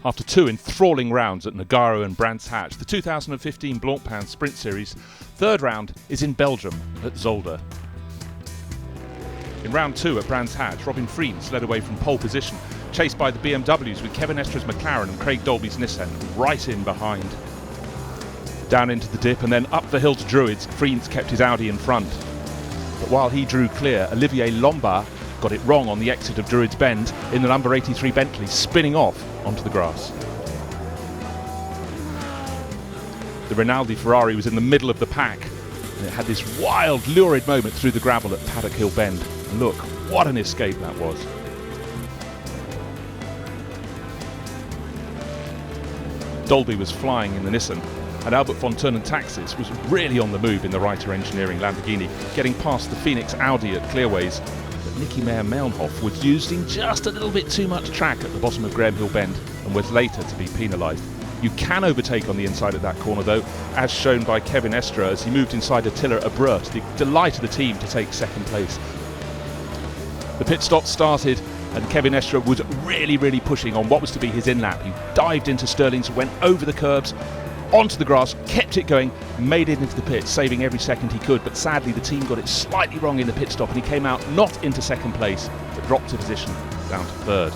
After two enthralling rounds at Nogaro and Brands Hatch, the 2015 Blancpain Sprint Series third round is in Belgium at ZOLDER. In round two at Brands Hatch, Robin Friens led away from pole position, chased by the BMWs with Kevin Estra's McLaren and Craig Dolby's Nissan right in behind. Down into the dip and then up the hill to Druids, Friens kept his Audi in front. But while he drew clear, Olivier Lombard got it wrong on the exit of Druids Bend in the number 83 Bentley, spinning off onto the grass. The Rinaldi Ferrari was in the middle of the pack and it had this wild, lurid moment through the gravel at Paddock Hill Bend. And look, what an escape that was. Dolby was flying in the Nissan, and Albert von Turnen Taxis was really on the move in the Reiter Engineering Lamborghini, getting past the Phoenix Audi at Clearways. But Nicky Meyer-Melnhof was using just a little bit too much track at the bottom of Graham Hill Bend and was later to be penalised. You can overtake on the inside of that corner though, as shown by Kevin Estra as he moved inside Attila Abreu to the delight of the team to take second place. The pit stop started and Kevin Estra was really pushing on what was to be his in-lap. He dived into Sterling's, went over the curbs, onto the grass, kept it going, made it into the pit, saving every second he could, but sadly the team got it slightly wrong in the pit stop and he came out not into second place, but dropped a position down to third.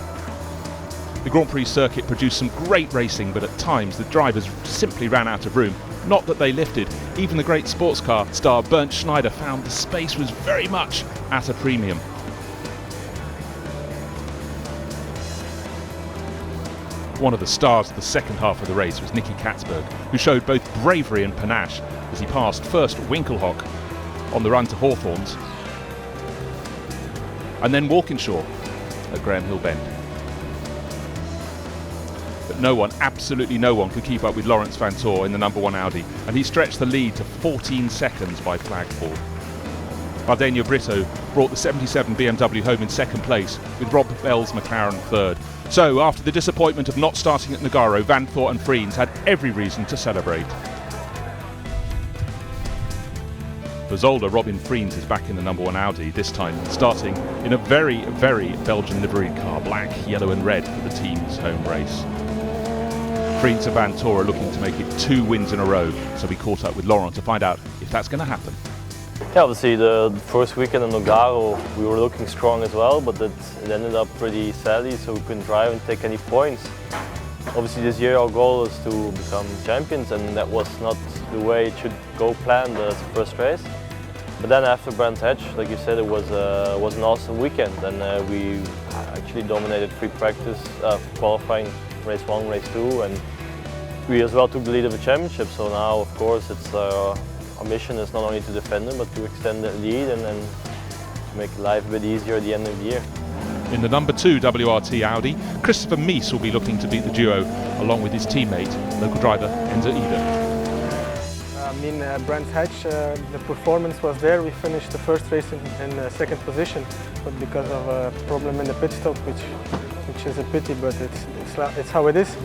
The Grand Prix circuit produced some great racing, but at times the drivers simply ran out of room. Not that they lifted. Even the great sports car star Bernd Schneider found the space was very much at a premium. One of the stars of the second half of the race was Nicky Katzberg, who showed both bravery and panache as he passed first Winkelhock on the run to Hawthorns and then Walkinshaw at Graham Hill Bend. But no one, absolutely no one, could keep up with Laurens Vanthoor in the number 1 Audi, and he stretched the lead to 14 seconds by flagpole. Ardenia Brito brought the 77 BMW home in second place, with Rob Bell's McLaren third. So, after the disappointment of not starting at Nogaro, Vanthoor and Friens had every reason to celebrate. For ZOLDER, Robin Friens is back in the number 1 Audi, this time starting in a very Belgian liveried car, black, yellow and red for the team's home race. Friens and Vanthoor are looking to make it 2 wins in a row, so we caught up with Laurent to find out if that's going to happen. Yeah, obviously the first weekend in Nogaro we were looking strong as well, but it ended up pretty sadly, so we couldn't drive and take any points. Obviously this year our goal is to become champions, and that was not the way it should go planned as the first race. But then after Brands Hatch, like you said, it was an awesome weekend, and we actually dominated free practice, qualifying race 1, race 2, and we as well took the lead of the championship. So now, of course, it's our mission is not only to defend it, but to extend the lead and then make life a bit easier at the end of the year. In the number 2 WRT Audi, Christopher Mies will be looking to beat the duo along with his teammate, local driver Enzo Ida. Brands Hatch, the performance was there. We finished the first race in second position, but because of a problem in the pit stop, which is a pity, but it's how it is.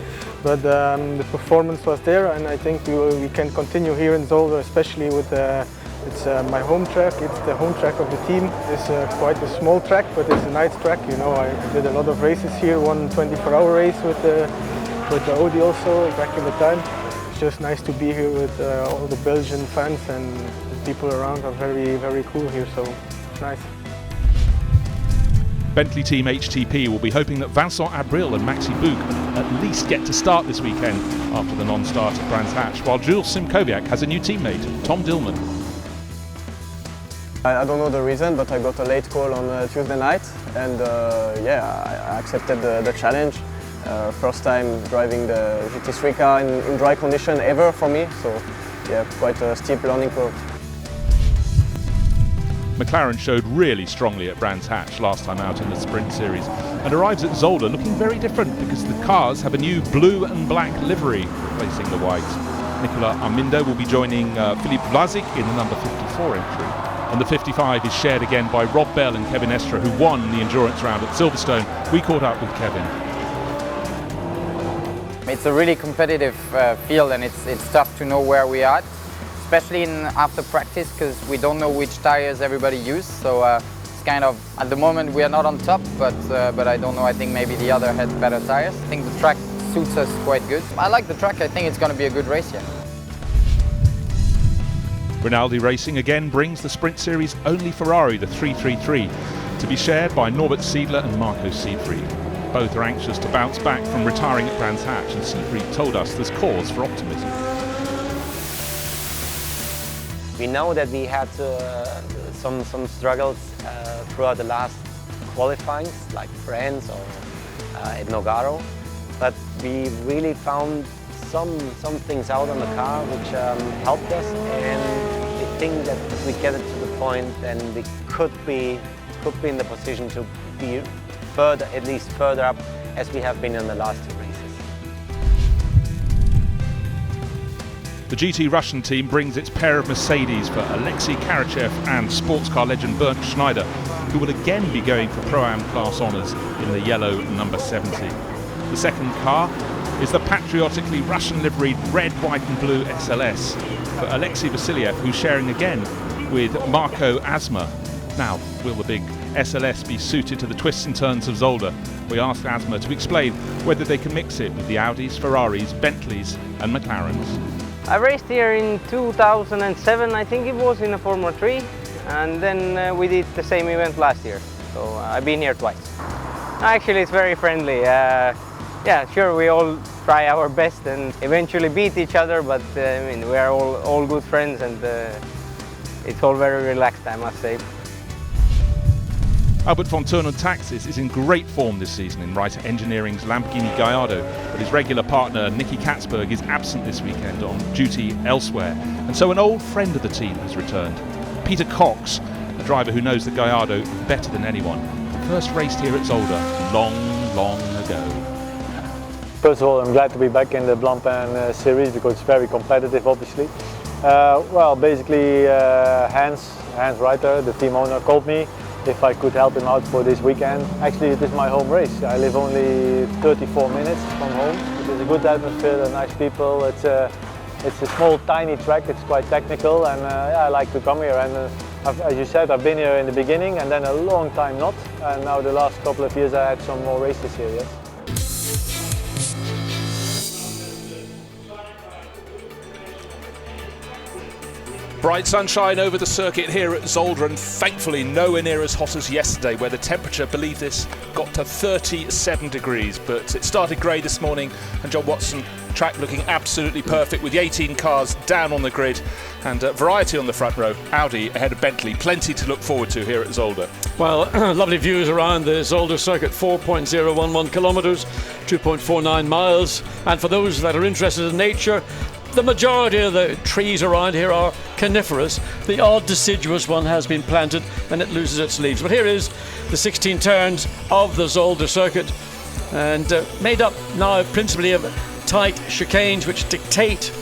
But the performance was there, and I think we can continue here in ZOLDER, especially with it's my home track. It's the home track of the team. It's quite a small track, but it's a nice track. You know, I did a lot of races here. One 24-hour race with the Audi also back in the time. It's just nice to be here with all the Belgian fans, and the people around are very cool here. So it's nice. Bentley Team HTP will be hoping that Vincent Abril and Maxi Bouk at least get to start this weekend after the non-start at Brands Hatch, while Jules Simkowiak has a new teammate, Tom Dillman. I don't know the reason, but I got a late call on Tuesday night, and yeah, I accepted the challenge. First time driving the GT3 car in dry condition ever for me, so yeah, quite a steep learning curve. McLaren showed really strongly at Brands Hatch last time out in the Sprint Series and arrives at ZOLDER looking very different because the cars have a new blue and black livery replacing the white. Nicolas Armindo will be joining Philippe Vlasic in the number 54 entry. And the 55 is shared again by Rob Bell and Kevin Estra, who won the endurance round at Silverstone. We caught up with Kevin. It's a really competitive field, and it's tough to know where we are, especially after practice, because we don't know which tires everybody uses. So it's kind of, at the moment we are not on top, but I don't know, I think maybe the other had better tires. I think the track suits us quite good. I like the track. I think it's going to be a good race here. Rinaldi Racing again brings the Sprint Series only Ferrari, the 333, to be shared by Norbert Siedler and Marco Siegfried. Both are anxious to bounce back from retiring at Brands Hatch, and Siegfried told us there's cause for optimism. We know that we had some struggles throughout the last qualifyings, like France or inaugural, but we really found some things out on the car which helped us, and we think that if we get it to the point, then we could be in the position to be further, at least further up, as we have been in the last two races. The GT Russian team brings its pair of Mercedes for Alexei Karachev and sports car legend Bernd Schneider, who will again be going for Pro-Am class honours in the yellow number 70. The second car is the patriotically Russian liveried red, white and blue SLS for Alexei Vasiliev, who's sharing again with Marco Asma. Now, will the big SLS be suited to the twists and turns of Zolder? We asked Asma to explain whether they can mix it with the Audis, Ferraris, Bentleys and McLarens. I raced here in 2007, I think it was, in a Formula 3, and then we did the same event last year, so I've been here twice. Actually, it's very friendly. Yeah, sure, we all try our best and eventually beat each other, but I mean, we are all good friends, and it's all very relaxed, I must say. Albert von Thurn Taxis is in great form this season in Reiter Engineering's Lamborghini Gallardo, but his regular partner Nicky Katzberg is absent this weekend on duty elsewhere, and so an old friend of the team has returned. Peter Cox, a driver who knows the Gallardo better than anyone, first raced here at Zolder long ago. First of all, I'm glad to be back in the Blancpain series because it's very competitive, obviously. Well, basically Hans Reiter, the team owner, called me if I could help him out for this weekend. Actually, it is my home race. I live only 34 minutes from home. It is a good atmosphere, they're nice people. It's a small, tiny track. It's quite technical, and yeah, I like to come here. And as you said, I've been here in the beginning, and then a long time not. And now the last couple of years, I had some more races here. Yes. Bright sunshine over the circuit here at Zolder, and thankfully nowhere near as hot as yesterday, where the temperature, believe this, got to 37 degrees. But it started grey this morning, and John Watson, track looking absolutely perfect with the 18 cars down on the grid and variety on the front row. Audi ahead of Bentley, plenty to look forward to here at Zolder. Well, lovely views around the Zolder circuit, 4.011 kilometres, 2.49 miles, and for those that are interested in nature, the majority of the trees around here are coniferous. The odd deciduous one has been planted and it loses its leaves. But here is the 16 turns of the Zolder circuit, and made up now principally of tight chicanes which dictate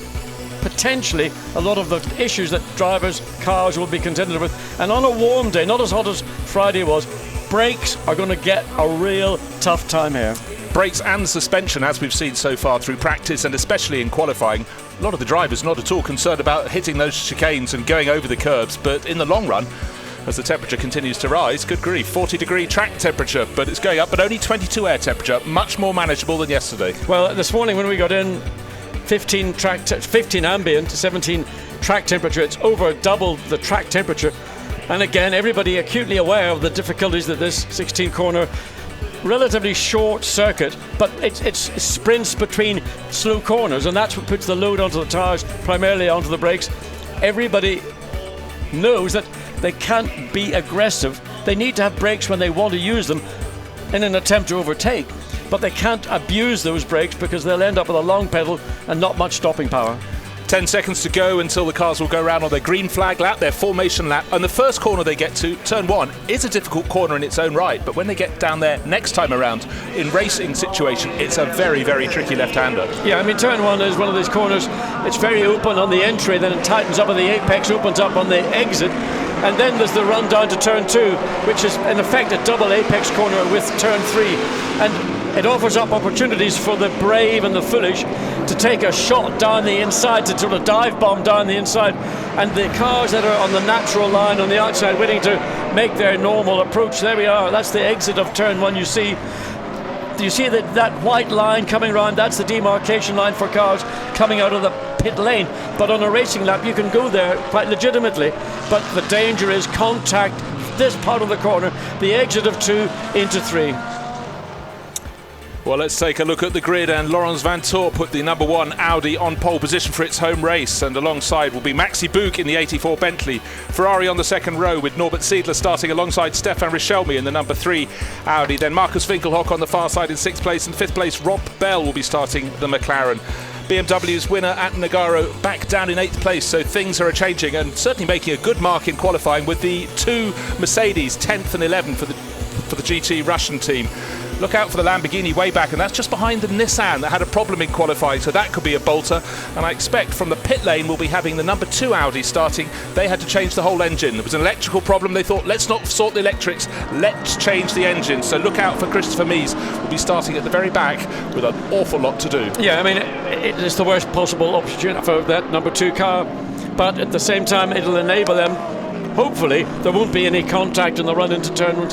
potentially a lot of the issues that drivers, cars will be contended with. And on a warm day, not as hot as Friday was, brakes are going to get a real tough time here. Brakes and suspension, as we've seen so far through practice and especially in qualifying. A lot of the drivers not at all concerned about hitting those chicanes and going over the curbs, but in the long run, as the temperature continues to rise, good grief, 40-degree track temperature, but it's going up, but only 22 air temperature, much more manageable than yesterday. Well, this morning when we got in, 15 ambient, 17 track temperature, it's over double the track temperature. And again, everybody acutely aware of the difficulties that this 16 corner relatively short circuit, but it sprints between slow corners, and that's what puts the load onto the tyres, primarily onto the brakes. Everybody knows that they can't be aggressive. They need to have brakes when they want to use them in an attempt to overtake, but they can't abuse those brakes because they'll end up with a long pedal and not much stopping power. 10 seconds to go until the cars will go around on their green flag lap, their formation lap, and the first corner they get to, turn one, is a difficult corner in its own right, but when they get down there next time around, in racing situation, it's a very, very tricky left-hander. Yeah, I mean, turn one is one of these corners, it's very open on the entry, then it tightens up on the apex, opens up on the exit, and then there's the run down to turn two, which is in effect a double apex corner with turn three, and it offers up opportunities for the brave and the foolish to take a shot down the inside, to sort of dive bomb down the inside, and the cars that are on the natural line on the outside waiting to make their normal approach. There we are, that's the exit of turn one. You see you see that white line coming around? That's the demarcation line for cars coming out of the pit lane. But on a racing lap, you can go there quite legitimately. But the danger is contact, this part of the corner, the exit of 2 into 3. Well, let's take a look at the grid, and Laurens Vanthoor put the number 1 Audi on pole position for its home race, and alongside will be Maxi Buch in the 84 Bentley. Ferrari on the second row with Norbert Siedler starting alongside Stefan Richelme in the number 3 Audi. Then Markus Winkelhock on the far side in 6th place, and 5th place Rob Bell will be starting the McLaren. BMW's winner at Nogaro back down in 8th place, so things are changing and certainly making a good mark in qualifying with the 2 Mercedes, 10th and 11th for the GT Russian team. Look out for the Lamborghini way back, and that's just behind the Nissan that had a problem in qualifying, so that could be a bolter. And I expect from the pit lane we'll be having the number 2 Audi starting. They had to change the whole engine. There was an electrical problem. They thought, let's not sort the electrics, let's change the engine. So look out for Christopher Mies, who'll be starting at the very back with an awful lot to do. Yeah, I mean, it is the worst possible opportunity for that number 2 car, but at the same time it'll enable them. Hopefully there won't be any contact in the run into turn,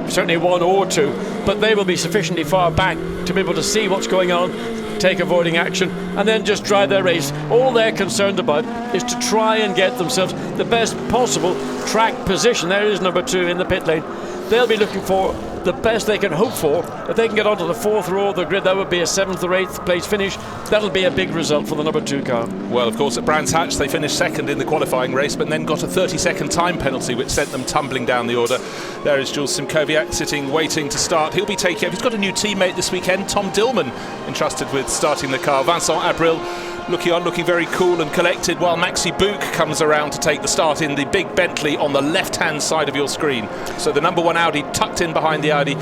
certainly 1 or 2, but they will be sufficiently far back to be able to see what's going on, take avoiding action, and then just drive their race. All they're concerned about is to try and get themselves the best possible track position. There is number 2 in the pit lane. They'll be looking for the best they can hope for. If they can get onto the 4th row of the grid, that would be a 7th or 8th place finish. That'll be a big result for the number 2 car. Well, of course, at Brands Hatch they finished 2nd in the qualifying race, but then got a 30-second time penalty which sent them tumbling down the order. There is Jules Simkowiak sitting waiting to start. He'll be taking, he's got a new teammate this weekend, Tom Dillman, entrusted with starting the car. Vincent Abril looking very cool and collected, while Maxi Buch comes around to take the start in the big Bentley on the left-hand side of your screen. So the number 1 Audi tucked in behind the Audi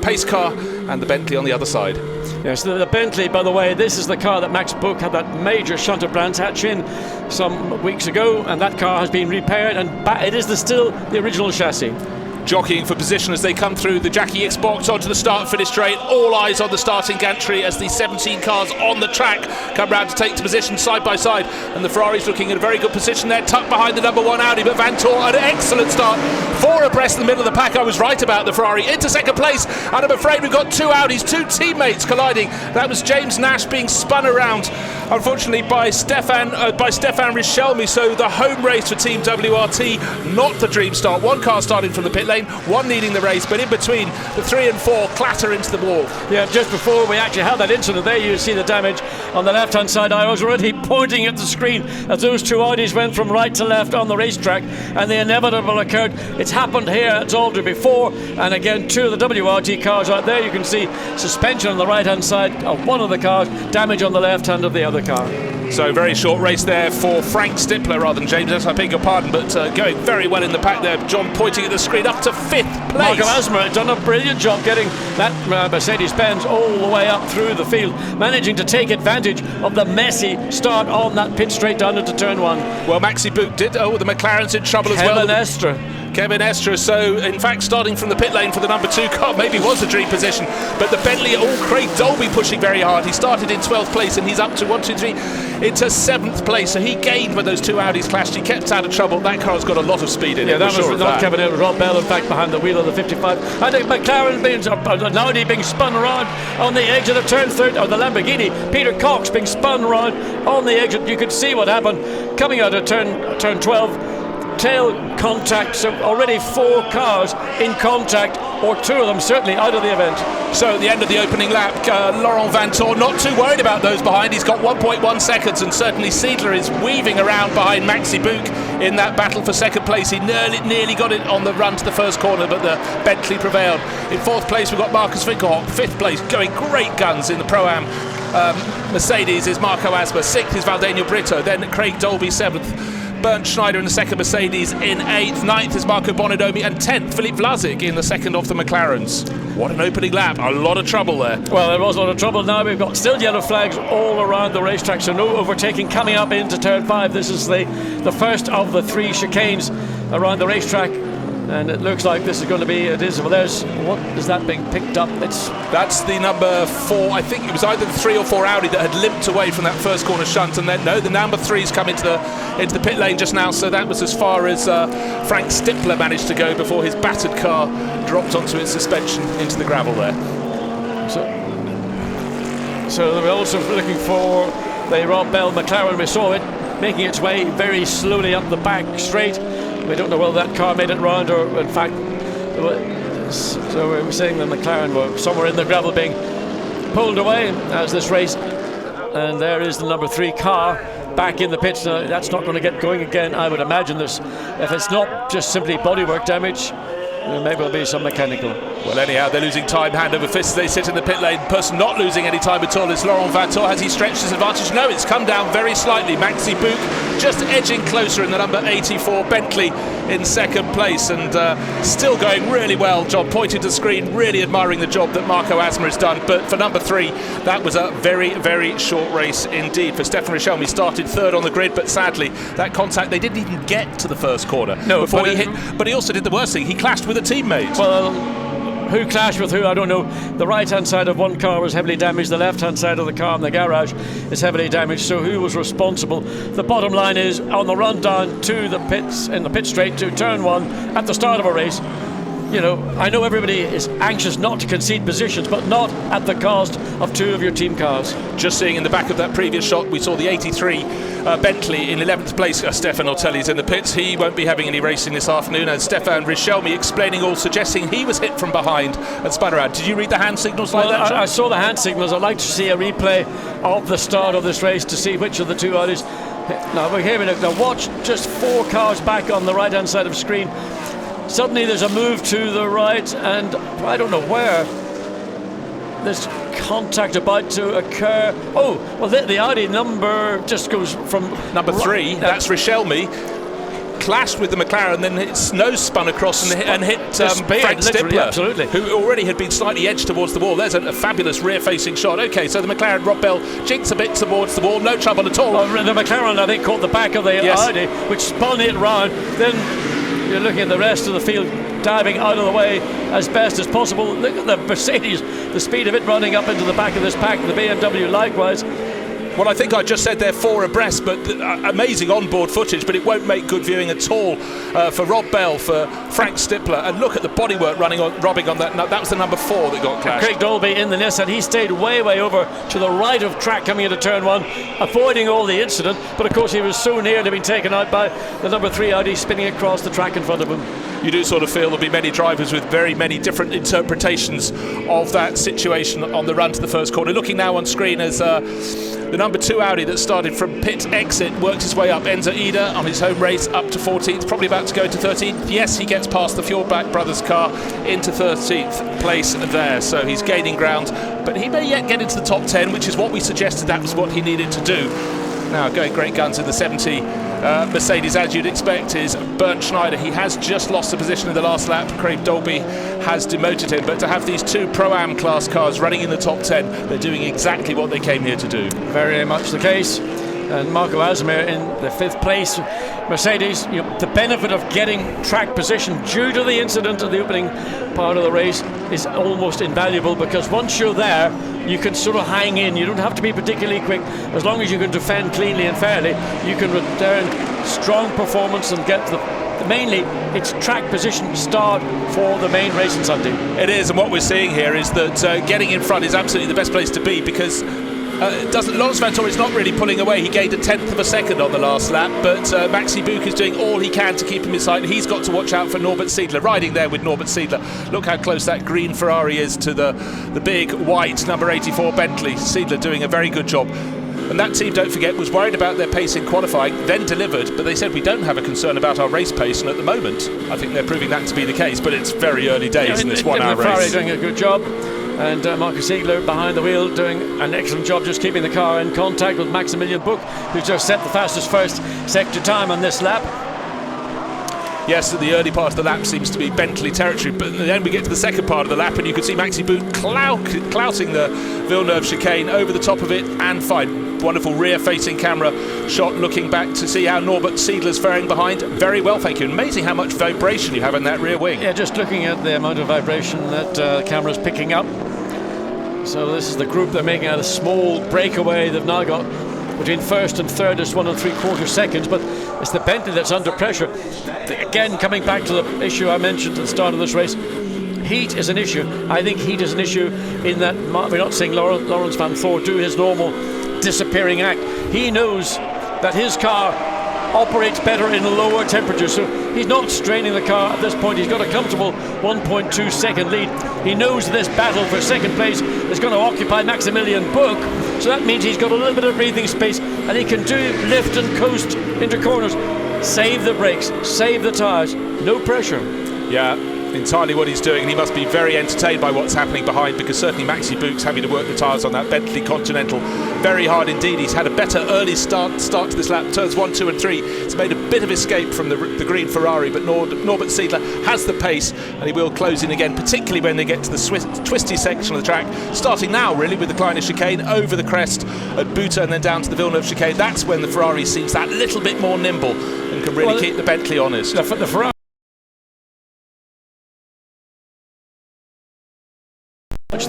pace car, and the Bentley on the other side. Yes, the Bentley, by the way, this is the car that Max Buch had that major shunt of Brands Hatch in some weeks ago, and that car has been repaired, and it is still the original chassis. Jockeying for position as they come through the Jackie X box onto the start-finish straight. All eyes on the starting gantry as the 17 cars on the track come round to take to position side by side. And the Ferrari's looking at a very good position there, tucked behind the number 1 Audi. But Vanthoor, an excellent start. 4 abreast in the middle of the pack. I was right about the Ferrari. Into 2nd place. And I'm afraid we've got 2 Audis, 2 teammates colliding. That was James Nash being spun around, unfortunately, by Stefan Richelme. So the home race for Team WRT, not the dream start. 1 car starting from the pit lane, 1 leading the race, but in between the 3 and 4 clatter into the wall. Yeah, just before we actually had that incident there, you see the damage on the left-hand side. I was already pointing at the screen as those 2 Audis went from right to left on the racetrack, and the inevitable occurred. It's happened here at ZOLDER before, and again 2 of the WRT cars out there. You can see suspension on the right-hand side of one of the cars, damage on the left-hand of the other car. So very short race there for Frank Stippler rather than James Nash, I beg your pardon, but going very well in the pack there. John pointing at the screen up to 5th place. Marco Asmer had done a brilliant job getting that Mercedes-Benz all the way up through the field, managing to take advantage of the messy start on that pit straight down into turn 1. Well, Maxi Buch did. Oh, the McLaren's in trouble as well. Kevin Estra, so in fact starting from the pit lane for the number 2 car maybe was a dream position, but the Bentley, Craig Dolby pushing very hard. He started in 12th place and he's up to 1, 2, 3 into 7th place, so he gained when those 2 Audis clashed. He kept out of trouble. That car's got a lot of speed in it. Yeah, that was not Kevin, it was Rob Bell in fact behind the wheel of the 55. I think McLaren an Audi being spun around on the exit of turn 3, or the Lamborghini, Peter Cox being spun around on the exit. You could see what happened coming out of turn 12. Tail contact, so already 4 cars in contact, or 2 of them certainly out of the event. So at the end of the opening lap, Laurens Vanthoor not too worried about those behind. He's got 1.1 seconds, and certainly Siedler is weaving around behind Maxi Buch in that battle for 2nd place. He nearly got it on the run to the first corner, but the Bentley prevailed. In 4th place we've got Markus Winkelhock. 5th place going great guns in the Pro-Am Mercedes is Marco Asmer. 6th is Valdemar Brito, then Craig Dolby 7th. Bernd Schneider in the 2nd Mercedes in 8th. 9th is Marco Bonodomi, and 10th Philippe Vlasic in the 2nd of the McLarens. What an opening lap, a lot of trouble there. Well, there was a lot of trouble. Now we've got still yellow flags all around the racetrack, so no overtaking coming up into turn 5. This is the first of the 3 chicanes around the racetrack, and it looks like this is going to be, well, there's, what is that being picked up? That's the number 4, I think it was either the 3 or 4 Audi that had limped away from that first corner shunt, and then no, the number 3's come into the pit lane just now, so that was as far as Frank Stippler managed to go before his battered car dropped onto its suspension into the gravel there. So So we're also looking for the Rob Bell McLaren. We saw it making its way very slowly up the back straight. We don't know whether that car made it round or, in fact, so we're saying the McLaren were somewhere in the gravel being pulled away as this race. And there is the number 3 car back in the pits. That's not going to get going again, I would imagine. This, if it's not just simply bodywork damage, maybe it'll be some mechanical. Well, anyhow, they're losing time hand over fist. They sit in the pit lane. Person not losing any time at all is Laurent Vantor. Has he stretched his advantage? No, it's come down very slightly. Maxi Bouk just edging closer in the number 84 Bentley in second place, and still going really well. John pointed to screen, really admiring the job that Marco Asma has done. But for number 3, that was a very, very short race indeed. For Stefan Richelme, started third on the grid, but sadly, that contact, they didn't even get to the first corner before he hit. But he also did the worst thing. He clashed with a teammate. Well, who clashed with who, I don't know. The right-hand side of one car was heavily damaged. The left-hand side of the car in the garage is heavily damaged. So who was responsible? The bottom line is, on the run down to the pits, in the pit straight to turn 1 at the start of a race, you know, I know everybody is anxious not to concede positions, but not at the cost of 2 of your team cars. Just seeing in the back of that previous shot, we saw the 83 Bentley in 11th place. Stefan Ortelli's in the pits. He won't be having any racing this afternoon, and Stefan Richelme explaining all, suggesting he was hit from behind and spun around. Did you read the hand signals like that, John? I saw the hand signals. I'd like to see a replay of the start of this race to see which of the 2 Audis. Now we're here. Now watch just 4 cars back on the right-hand side of the screen. Suddenly there's a move to the right, and I don't know where. There's contact about to occur. Oh, well, the Audi number just goes from... Number 3, that's Richelme. Clashed with the McLaren, then its nose spun across and hit Frank Stippler, absolutely, who already had been slightly edged towards the wall. There's a fabulous rear-facing shot. Okay, so the McLaren, Rob Bell, jinks a bit towards the wall, no trouble at all. Well, the McLaren, I think, caught the back of the Audi, which spun it round. Then you're looking at the rest of the field diving out of the way as best as possible. Look at the Mercedes, the speed of it running up into the back of this pack, the BMW likewise. Well, I think I just said they're 4 abreast, but amazing onboard footage, but it won't make good viewing at all for Rob Bell, for Frank Stippler. And look at the bodywork robbing on that. That was the number 4 that got clashed. Craig Dolby in the Nissan, he stayed way over to the right of track coming into turn 1, avoiding all the incident, but of course he was so near to being taken out by the number 3 Audi spinning across the track in front of him. You do sort of feel there'll be many drivers with very many different interpretations of that situation on the run to the first corner. Looking now on screen as the number 2 Audi that started from pit exit works his way up. Enzo Ida on his home race up to 14th, probably about to go to 13th. Yes, he gets past the Fjordbach brothers car into 13th place there, so he's gaining ground, but he may yet get into the top 10, which is what we suggested that was what he needed to do. Now going great guns in the 70 Mercedes, as you'd expect, is Bernd Schneider. He has just lost the position in the last lap. Craig Dolby has demoted him, but to have these 2 Pro-Am class cars running in the top 10, they're doing exactly what they came here to do. Very much the case. And Marco Asma in the 5th place. Mercedes, the benefit of getting track position due to the incident at the opening part of the race is almost invaluable, because once you're there, you can sort of hang in. You don't have to be particularly quick. As long as you can defend cleanly and fairly, you can return strong performance and get mainly it's track position start for the main race on Sunday. It is, and what we're seeing here is that getting in front is absolutely the best place to be, because Laurens Vanthoor is not really pulling away. He gained a 10th of a second on the last lap, but Maxi Bouk is doing all he can to keep him in sight. He's got to watch out for Norbert Siedler, riding there with Norbert Siedler. Look how close that green Ferrari is to the big white number 84 Bentley. Siedler doing a very good job. And that team, don't forget, was worried about their pace in qualifying, then delivered, but they said we don't have a concern about our race pace, and at the moment I think they're proving that to be the case, but it's very early days in this 1 hour race. Ferrari doing a good job. And Marcus Siegler behind the wheel doing an excellent job just keeping the car in contact with Maximilian Bouk, who's just set the fastest first sector time on this lap. Yes, the early part of the lap seems to be Bentley territory, but then we get to the second part of the lap and you can see Maxi Bouk clouting the Villeneuve chicane over the top of it, and fine. Wonderful rear-facing camera shot looking back to see how Norbert Siedler's faring behind. Very well, thank you. Amazing how much vibration you have in that rear wing. Yeah, just looking at the amount of vibration that the camera's picking up. So this is the group they're making out a small breakaway. They've now got between first and third is 1 3/4 seconds, but it's the Bentley that's under pressure. Again, coming back to the issue I mentioned at the start of this race, heat is an issue. I think heat is an issue in that we're not seeing Lawrence Van Thor do his normal disappearing act. He knows that his car operates better in lower temperatures, so he's not straining the car at this point. He's got a comfortable 1.2 second lead. He knows this battle for second place is going to occupy Maximilian Buch, so that means he's got a little bit of breathing space and he can do lift and coast into corners. Save the brakes, save the tyres, no pressure. Yeah, entirely what he's doing, and he must be very entertained by what's happening behind, because certainly Maxi Buch's having to work the tyres on that Bentley Continental very hard indeed. He's had a better early start to this lap, turns 1, 2 and 3. It's made a bit of escape from the green Ferrari, but Norbert Siedler has the pace, and he will close in again, particularly when they get to the twisty section of the track, starting now really with the Kleine chicane over the crest at Buta and then down to the Villeneuve chicane. That's when the Ferrari seems that little bit more nimble and can really keep the Bentley honest. The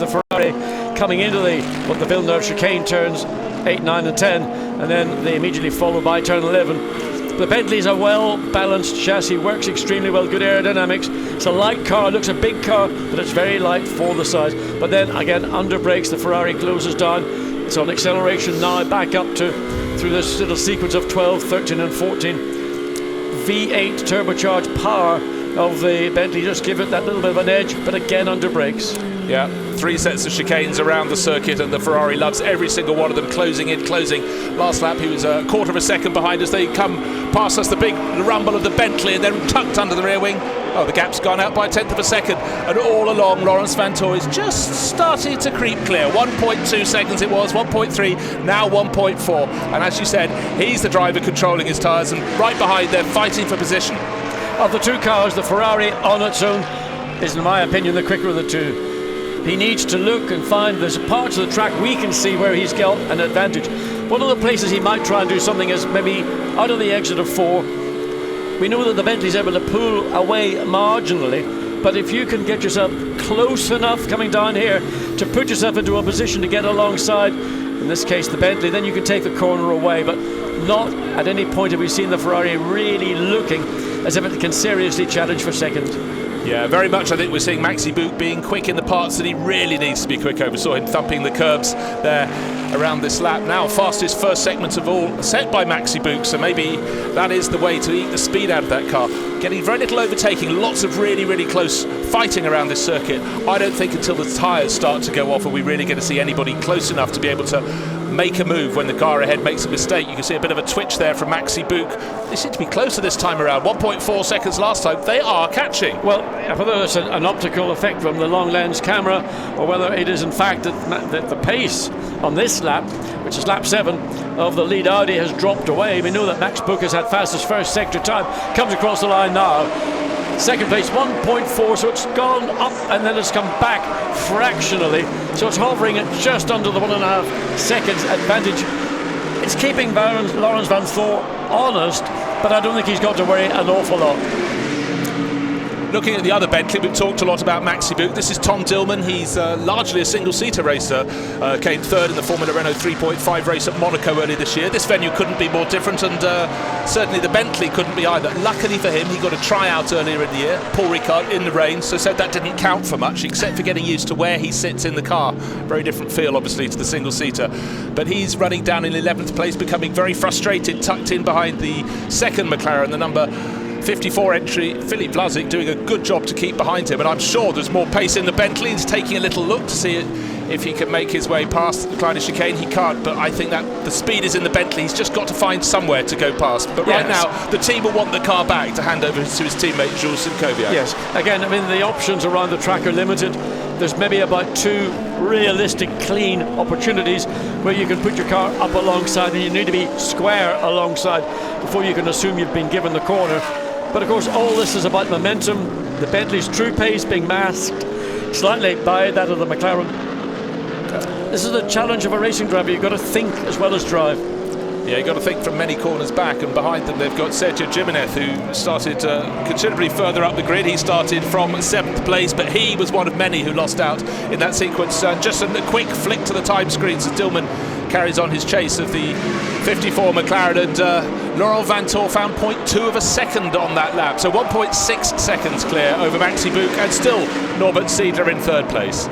Ferrari coming into the Villeneuve chicane turns 8, 9 and 10, and then they immediately follow by turn 11. The Bentley's a well-balanced chassis, works extremely well, good aerodynamics. It's a light car, looks a big car, but it's very light for the size. But then again, under brakes, the Ferrari closes down. It's on acceleration now, back up to through this little sequence of 12, 13 and 14. V8 turbocharged power of the Bentley just give it that little bit of an edge, but again under brakes. Yeah, 3 sets of chicanes around the circuit, and the Ferrari loves every single one of them, closing in, closing. Last lap he was a quarter of a second behind as they come past us, the big rumble of the Bentley, and then tucked under the rear wing. Oh, the gap's gone out by 1/10 of a second, and all along Lawrence Van Thor is just starting to creep clear. 1.2 seconds it was, 1.3, now 1.4, and as you said, he's the driver controlling his tyres, and right behind they're fighting for position. Of the two cars, the Ferrari on its own is, in my opinion, the quicker of the two. He needs to look and find there's parts of the track we can see where he's got an advantage. One of the places he might try and do something is maybe out of the exit of 4. We know that the Bentley's able to pull away marginally, but if you can get yourself close enough coming down here to put yourself into a position to get alongside, in this case the Bentley, then you can take the corner away. But not at any point have we seen the Ferrari really looking as if it can seriously challenge for second. Yeah, very much. I think we're seeing Maxi Buch being quick in the parts that he really needs to be quick over. Saw him thumping the curbs there around this lap. Now fastest first segment of all set by Maxi Buch, so maybe that is the way to eat the speed out of that car. Getting very little overtaking, lots of really, really close fighting around this circuit. I don't think until the tyres start to go off are we really going to see anybody close enough to be able to make a move when the car ahead makes a mistake. You can see a bit of a twitch there from Maxi Buch. They seem to be closer this time around. 1.4 seconds last time. They are catching. Well, whether it's an optical effect from the long lens camera or whether it is in fact that the pace on this lap, which is lap 7 of the lead Audi, has dropped away. We know that Max Buch has had fastest first sector time, comes across the line now. Second place 1.4, so it's gone up and then it's come back fractionally, so it's hovering at just under the 1.5 seconds advantage. It's keeping Lawrence Van Thor honest, but I don't think he's got to worry an awful lot. Looking at the other Bentley, we've talked a lot about Maxi Buch. This is Tom Dillman. He's largely a single-seater racer. Came third in the Formula Renault 3.5 race at Monaco earlier this year. This venue couldn't be more different, and certainly the Bentley couldn't be either. Luckily for him, he got a tryout earlier in the year. Paul Ricard in the rain, so said that didn't count for much, except for getting used to where he sits in the car. Very different feel, obviously, to the single-seater. But he's running down in 11th place, becoming very frustrated, tucked in behind the second McLaren, the number 54 entry, Philippe Vlasic, doing a good job to keep behind him, and I'm sure there's more pace in the Bentley. He's taking a little look to see if he can make his way past the Kleine chicane. He can't, but I think that the speed is in the Bentley. He's just got to find somewhere to go past. But right now, the team will want the car back to hand over to his teammate Jules Simkoviak. Yes, again, I mean, the options around the track are limited. There's maybe about 2 realistic, clean opportunities where you can put your car up alongside, and you need to be square alongside before you can assume you've been given the corner. But of course, all this is about momentum. The Bentley's true pace being masked slightly by that of the McLaren. This is the challenge of a racing driver. You've got to think as well as drive. Yeah, you've got to think from many corners back, and behind them they've got Sergio Jimenez, who started considerably further up the grid. He started from 7th place, but he was one of many who lost out in that sequence. Just a quick flick to the time screens as Dillman carries on his chase of the 54 McLaren, and Laurent Vantor found 0.2 of a second on that lap, so 1.6 seconds clear over Maxi Buch, and still Norbert Siedler in third place.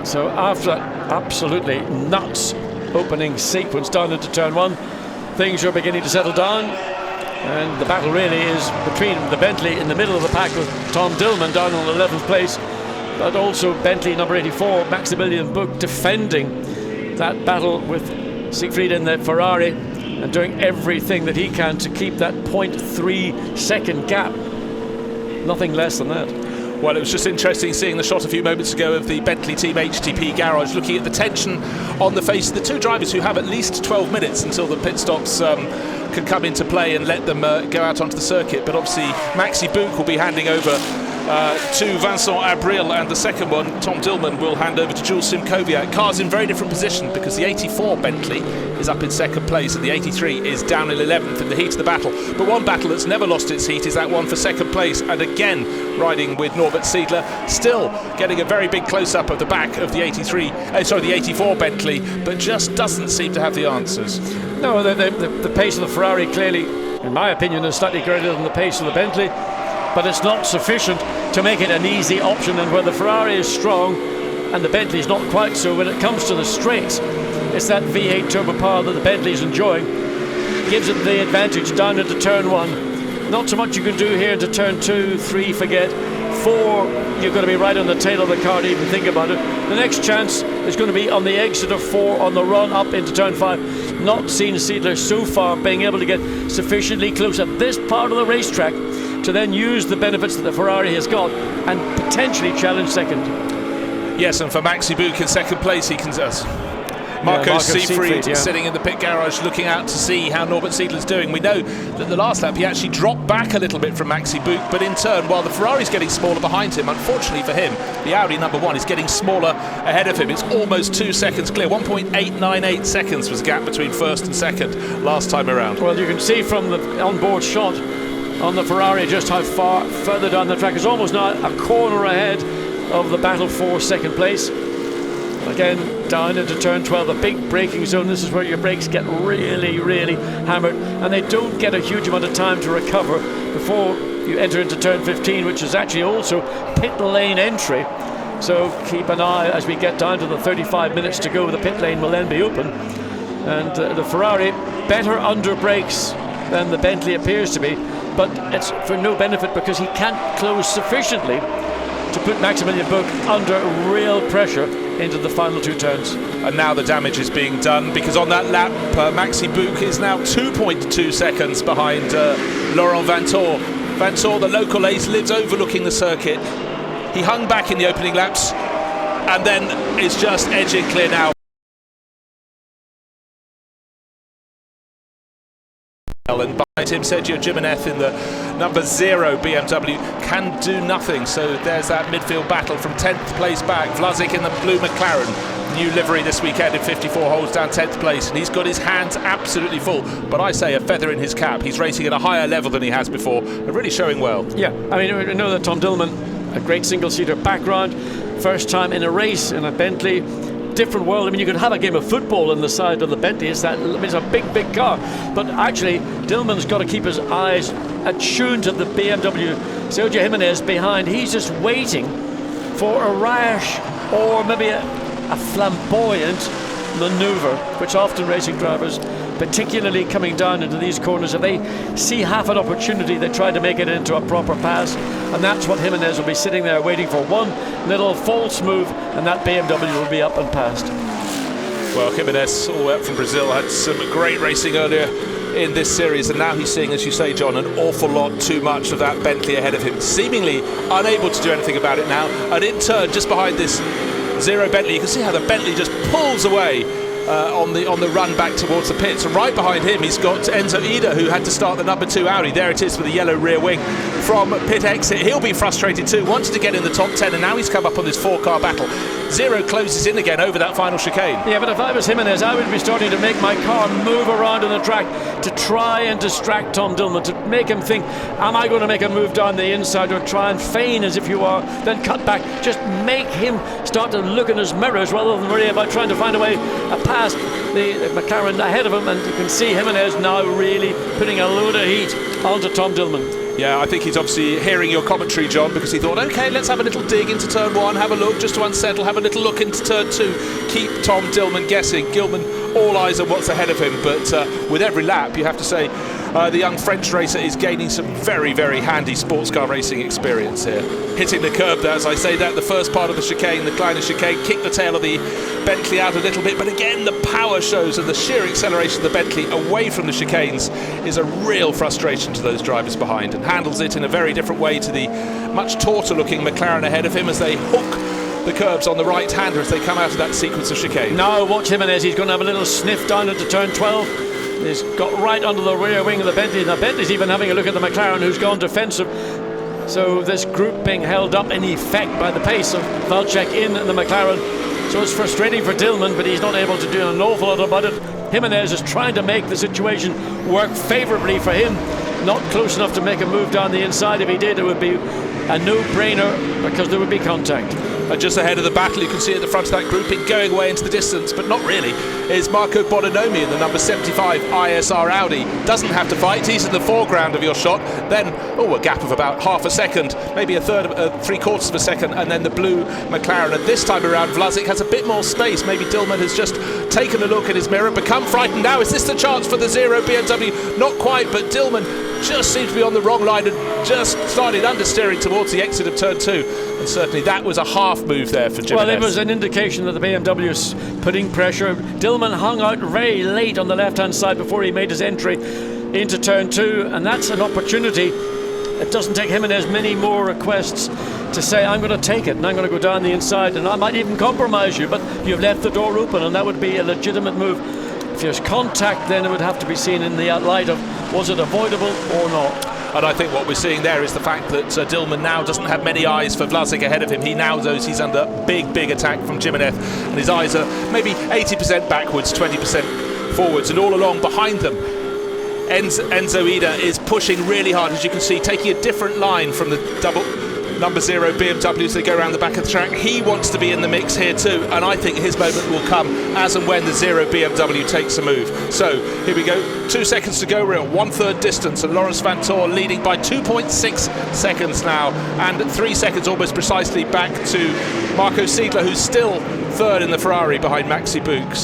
So after that absolutely nuts opening sequence down into turn one, things are beginning to settle down, and the battle really is between the Bentley in the middle of the pack with Tom Dillman down on 11th place, but also Bentley number 84, Maximilian Buch, defending that battle with Siegfried in the Ferrari and doing everything that he can to keep that 0.3 second gap. Nothing less than that. Well, it was just interesting seeing the shot a few moments ago of the Bentley Team HTP garage, looking at the tension on the face of the two drivers who have at least 12 minutes until the pit stops can come into play and let them go out onto the circuit. But obviously Maxi Buch will be handing over to Vincent Abril, and the second one, Tom Dillman, will hand over to Jules Simkowiak. Cars in very different position because the 84 Bentley is up in second place and the 83 is down in 11th in the heat of the battle. But one battle that's never lost its heat is that one for second place, and again riding with Norbert Siedler, still getting a very big close-up of the back of the 84 Bentley, but just doesn't seem to have the answers. No, the pace of the Ferrari clearly, in my opinion, is slightly greater than the pace of the Bentley, but it's not sufficient to make it an easy option. And where the Ferrari is strong and the Bentley is not quite so, when it comes to the straights, it's that V8 turbo power that the Bentley is enjoying gives it the advantage down into turn one. Not so much you can do here into turn 2, 3, forget. 4, you're going to be right on the tail of the car to even think about it. The next chance is going to be on the exit of 4 on the run up into turn 5. Not seen Siedler so far being able to get sufficiently close at this part of the racetrack to then use the benefits that the Ferrari has got and potentially challenge second. Yes, and for Maxi Buch in second place, he can... Marco Siegfried sitting in the pit garage looking out to see how Norbert Siedler's doing. We know that the last lap he actually dropped back a little bit from Maxi Buch, but in turn, while the Ferrari's getting smaller behind him, unfortunately for him, the Audi number 1 is getting smaller ahead of him. It's almost 2 seconds clear. 1.898 seconds was the gap between first and second last time around. Well, you can see from the onboard shot on the Ferrari just how far further down the track. It's almost now a corner ahead of the battle for second place. Again, down into turn 12, the big braking zone. This is where your brakes get really, really hammered, and they don't get a huge amount of time to recover before you enter into turn 15, which is actually also pit lane entry. So keep an eye as we get down to the 35 minutes to go. The pit lane will then be open, and the Ferrari better under brakes than the Bentley appears to be, but it's for no benefit because he can't close sufficiently to put Maximilian Buch under real pressure into the final 2 turns. And now the damage is being done, because on that lap Maxi Buch is now 2.2 seconds behind Laurent Vantor. Vantor, the local ace, lives overlooking the circuit. He hung back in the opening laps and then is just edging clear now. And behind him, Sergio Jimenez in the number 0 BMW can do nothing. So there's that midfield battle from 10th place back. Vlasic in the blue McLaren, new livery this weekend in 54 holes down 10th place, and he's got his hands absolutely full. But I say a feather in his cap. He's racing at a higher level than he has before, and really showing well. Yeah, I mean, I know that Tom Dillman, a great single-seater background, first time in a race in a Bentley. Different world. I mean, you could have a game of football in the side of the Bentley. It's a big car, but actually Dillman's got to keep his eyes attuned to the BMW. Sergio Jimenez behind, he's just waiting for a rash or maybe a flamboyant maneuver, which often racing drivers, particularly coming down into these corners, if they see half an opportunity, they try to make it into a proper pass, and that's what Jimenez will be sitting there waiting for. One little false move and that BMW will be up and past. Well, Jimenez, all the way up from Brazil, had some great racing earlier in this series, and now he's seeing, as you say, John, an awful lot too much of that Bentley ahead of him, seemingly unable to do anything about it now. And in turn, just behind this 0 Bentley, you can see how the Bentley just pulls away on the run back towards the pits. And right behind him, he's got Enzo Ida, who had to start the number 2 Audi. There it is with the yellow rear wing from pit exit. He'll be frustrated too, wanted to get in the top 10, and now he's come up on this 4-car battle. Zero closes in again over that final chicane. Yeah, but if I was Jimenez, I would be starting to make my car move around on the track to try and distract Tom Dillman, to make him think, am I going to make a move down the inside, or try and feign as if you are, then cut back. Just make him start to look in his mirrors rather than worry about trying to find a way past the McLaren ahead of him. And you can see Jimenez now really putting a load of heat onto Tom Dillman. Yeah, I think he's obviously hearing your commentary, John, because he thought, OK, let's have a little dig into turn 1, have a look just to unsettle, have a little look into turn 2, keep Tom Dillman guessing. Gilman, all eyes on what's ahead of him, but with every lap, you have to say, the young French racer is gaining some very, very handy sports car racing experience here. Hitting the curb, as I say that, the first part of the chicane, the Kleiner chicane, kicked the tail of the Bentley out a little bit, but again, the power shows and the sheer acceleration of the Bentley away from the chicanes is a real frustration to those drivers behind, and handles it in a very different way to the much tautier looking McLaren ahead of him as they hook the curbs on the right-hander as they come out of that sequence of chicane. Now watch Jimenez, he's going to have a little sniff down into turn 12. He's got right under the rear wing of the Bentley, and the Bentley's even having a look at the McLaren, who's gone defensive. So this group being held up in effect by the pace of Valchek in the McLaren. So it's frustrating for Dillman, but he's not able to do an awful lot about it. Jimenez is trying to make the situation work favourably for him. Not close enough to make a move down the inside. If he did, it would be a no-brainer because there would be contact. And just ahead of the battle, you can see at the front of that grouping going away into the distance, but not really, is Marco Bononomi in the number 75 ISR Audi. Doesn't have to fight, he's in the foreground of your shot. Then, a gap of about half a second, maybe a third, 3/4 of a second, and then the blue McLaren. And this time around, Vlasic has a bit more space. Maybe Dillman has just taken a look in his mirror, become frightened. Now, is this the chance for the Zero BMW? Not quite, but Dillman just seems to be on the wrong line and just started understeering towards the exit of turn 2. And certainly that was a half move there for Jimenez. Well, it was an indication that the BMW is putting pressure. Dillman hung out very late on the left-hand side before he made his entry into turn 2, and that's an opportunity. It doesn't take Jimenez many more requests to say, I'm going to take it and I'm going to go down the inside and I might even compromise you, but you've left the door open, and that would be a legitimate move. If there's contact, then it would have to be seen in the light of, was it avoidable or not? And I think what we're seeing there is the fact that Dillman now doesn't have many eyes for Vlasic ahead of him. He now knows he's under big attack from Jimenez, and his eyes are maybe 80% backwards, 20% forwards, and all along behind them Enzo Ida is pushing really hard, as you can see, taking a different line from the number 0 BMW as they go around the back of the track. He wants to be in the mix here too, and I think his moment will come as and when the 0 BMW takes a move. So here we go, 2 seconds to go. We're at 1/3 distance, and Lawrence Vanthoor leading by 2.6 seconds now, and 3 seconds almost precisely back to Marco Siedler, who's still third in the Ferrari behind Maxi Buch.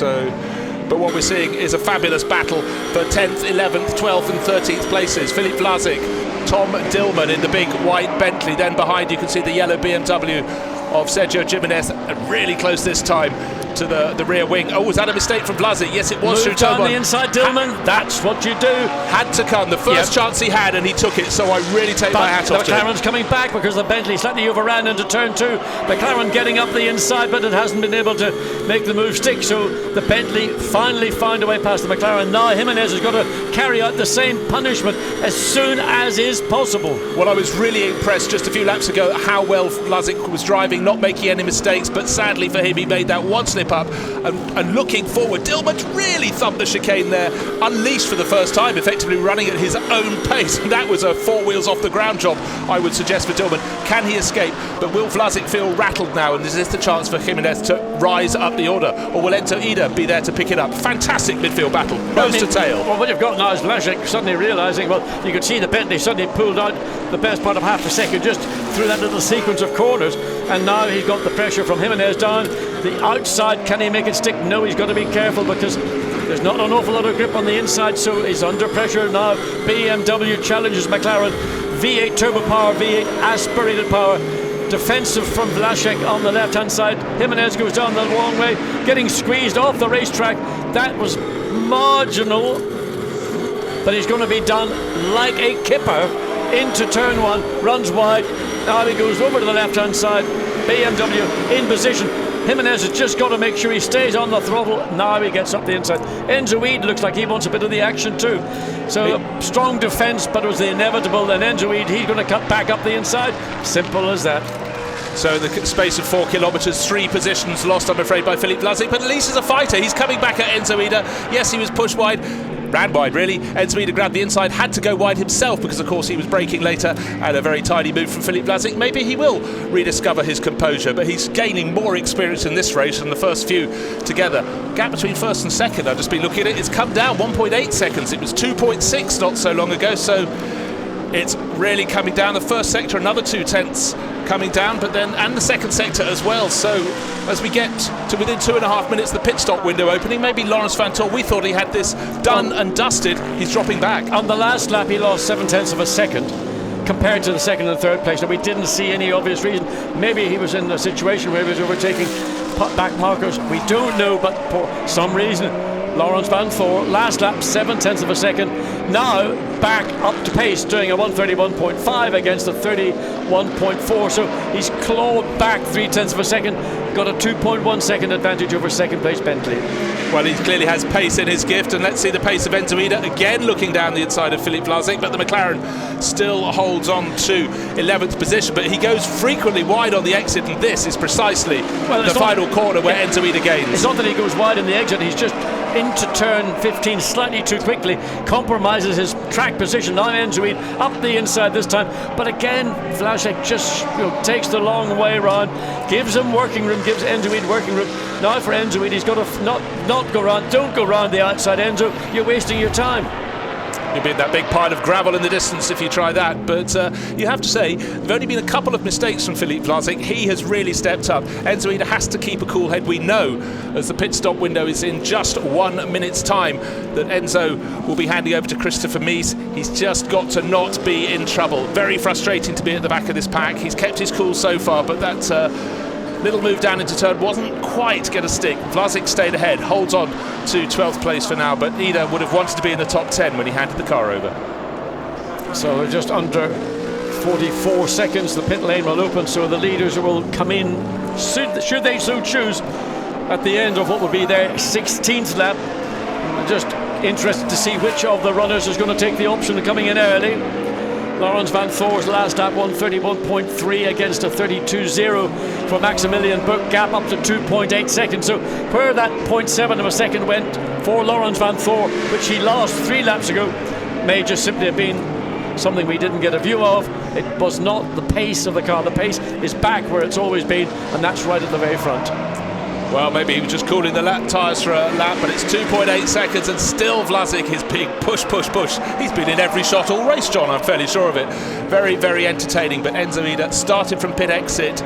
But what we're seeing is a fabulous battle for 10th, 11th, 12th and 13th places. Philippe Vlasic, Tom Dillman in the big white Bentley. Then behind you can see the yellow BMW of Sergio Jimenez, really close this time to the rear wing. Oh, was that a mistake from Vlasic? Yes, it was. Move down the inside, Dillman. That's what you do. Had to come. The first chance he had, and he took it. So I really take my hat off to him. McLaren's coming back because the Bentley slightly overran into turn 2. McLaren getting up the inside, but it hasn't been able to make the move stick. So the Bentley finally found a way past the McLaren. Now Jimenez has got to carry out the same punishment as soon as is possible. Well, I was really impressed just a few laps ago at how well Vlasic was driving, not making any mistakes, but sadly for him, he made that one slip up. And looking forward, Dillman's really thumped the chicane there, unleashed for the first time, effectively running at his own pace. And that was a 4 wheels off the ground job, I would suggest, for Dillman. Can he escape? But will Vlasic feel rattled now? And is this the chance for Jimenez to rise up the order? Or will Enzo Ida be there to pick it up? Fantastic midfield battle, nose to tail. Well, what you've got now is Vlasic suddenly realising, well, you could see the Bentley suddenly pulled out the best part of half a second just through that little sequence of corners. And now he's got the pressure from Jimenez down the outside. Can he make it stick? No, he's got to be careful because there's not an awful lot of grip on the inside, so he's under pressure now. BMW challenges McLaren. V8 turbo power, V8 aspirated power. Defensive from Vlasic on the left-hand side. Jimenez goes down the long way, getting squeezed off the racetrack. That was marginal, but he's going to be done like a kipper into turn 1, runs wide. Now he goes over to the left-hand side. BMW in position. Jimenez has just got to make sure he stays on the throttle. Now he gets up the inside. Enzo Ida looks like he wants a bit of the action too. So strong defence, but it was the inevitable. Then Enzo Ida, he's going to cut back up the inside. Simple as that. So in the space of 4 kilometres, 3 positions lost, I'm afraid, by Filip Vlasic, but at least he's a fighter. He's coming back at Enzo Ida. Yes, he was pushed wide, ran wide really. Enzo Ida grabbed the inside, had to go wide himself because of course he was braking later, and a very tidy move from Filip Vlasic. Maybe he will rediscover his composure, but he's gaining more experience in this race than the first few together. Gap between first and second, I've just been looking at it, it's come down 1.8 seconds. It was 2.6 not so long ago, so it's really coming down. The first sector, another 2/10 coming down, but then, and the second sector as well. So as we get to within 2.5 minutes, the pit stop window opening, maybe Laurens Vanthoor, we thought he had this done and dusted, he's dropping back. On the last lap, he lost 7/10 of a second compared to the second and third place. Now, we didn't see any obvious reason. Maybe he was in a situation where he was overtaking back markers. We don't know, but for some reason, Laurens Vanthoor, last lap, 7/10 of a second. Now back up to pace, doing a 1:31.5 against a 31.4. So he's clawed back 0.3 of a second, got a 2.1 second advantage over second place Bentley. Well, he clearly has pace in his gift, and let's see the pace of Enzo Ida again, looking down the inside of Filip Vlasic, but the McLaren still holds on to 11th position, but he goes frequently wide on the exit, and this is precisely the final corner where Enzo Ida gains. It's not that he goes wide in the exit, he's just into turn 15 slightly too quickly, compromises his track position. Now Enzo Ida up the inside this time, but again Vlasic just takes the long way around, gives him working room, gives Enzo Ida working room. Now for Enzo Ida, he's got to not go round, don't go round the outside, Enzo, you're wasting your time. You'll be in that big pile of gravel in the distance if you try that, but you have to say, there've only been a couple of mistakes from Filip Vlasic. He has really stepped up. Enzo Ida has to keep a cool head. We know, as the pit stop window is in just 1 minute's time, that Enzo will be handing over to Christopher Mies. He's just got to not be in trouble. Very frustrating to be at the back of this pack. He's kept his cool so far, but that little move down into turn wasn't quite going to stick. Vlasic stayed ahead, holds on to 12th place for now, but Ida would have wanted to be in the top 10 when he handed the car over. So we're just under 44 seconds, the pit lane will open, so the leaders will come in, should they so choose, at the end of what will be their 16th lap. Just interested to see which of the runners is going to take the option of coming in early. Laurens Vanthoor's last lap 1:31.3 against a 32.0 for Maximilian Buch, gap up to 2.8 seconds. So where that 0.7 of a second went for Laurens Vanthoor, which he lost 3 laps ago, may just simply have been something we didn't get a view of. It was not the pace of the car. The pace is back where it's always been, and that's right at the very front. Well, maybe he was just cooling the tyres for a lap, but it's 2.8 seconds, and still Vlasic is big push. He's been in every shot all race, John, I'm fairly sure of it. Very, very entertaining, but Enzo Ida started from pit exit,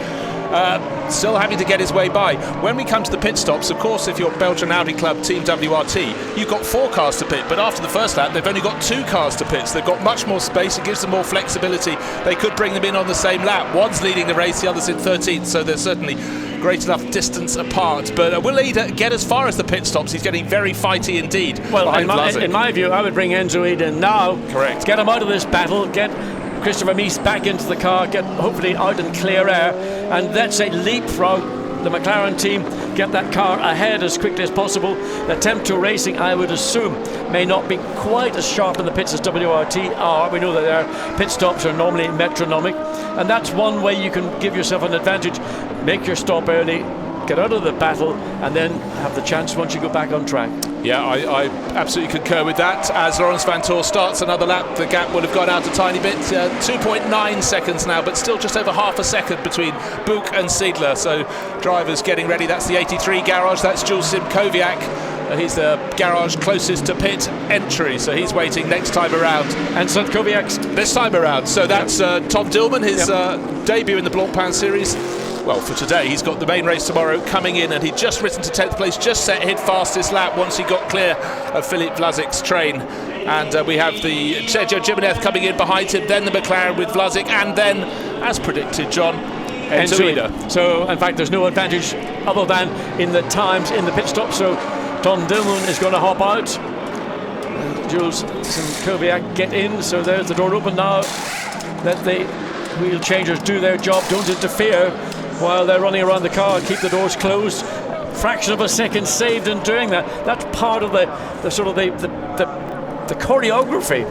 still having to get his way by. When we come to the pit stops, of course, if you're Belgian Audi Club Team WRT, you've got 4 cars to pit, but after the first lap, they've only got 2 cars to pit, so they've got much more space. It gives them more flexibility. They could bring them in on the same lap. One's leading the race, the other's in 13th, so there's certainly great enough distance apart. But will Ida get as far as the pit stops? He's getting very fighty indeed. Well, in my view, I would bring Enzo Ida in now. Correct. Get him out of this battle, get Christopher Mies back into the car, get hopefully out in clear air, and let's say leapfrog the McLaren team, get that car ahead as quickly as possible. The Temp2 Racing, I would assume, may not be quite as sharp in the pits as WRT are. We know that their pit stops are normally metronomic, and that's one way you can give yourself an advantage. Make your stop early, get out of the battle, and then have the chance once you go back on track. Yeah, I absolutely concur with that. As Laurens Vanthoor starts another lap, the gap will have gone out a tiny bit. 2.9 seconds now, but still just over half a second between Buch and Seidler. So drivers getting ready. That's the 83 garage. That's Jules Simkowiak. He's the garage closest to pit entry, so he's waiting next time around. And Simkowiak's this time around. So that's Tom Dillman, his debut in the Blancpain Series. Well, for today, he's got the main race tomorrow coming in, and he'd just risen to 10th place, just set his fastest lap once he got clear of Filip Vlasic's train. And we have the Sergio Jimenez coming in behind him, then the McLaren with Vlasic, and then, as predicted, John, Enzo Ida. So, in fact, there's no advantage other than in the times in the pit stop, so Tom Dillman is going to hop out. And Jules Simkowiak get in, so there's the door open now. Let the wheel changers do their job, don't interfere while they're running around the car, keep the doors closed. Fraction of a second saved in doing that. That's part of the choreography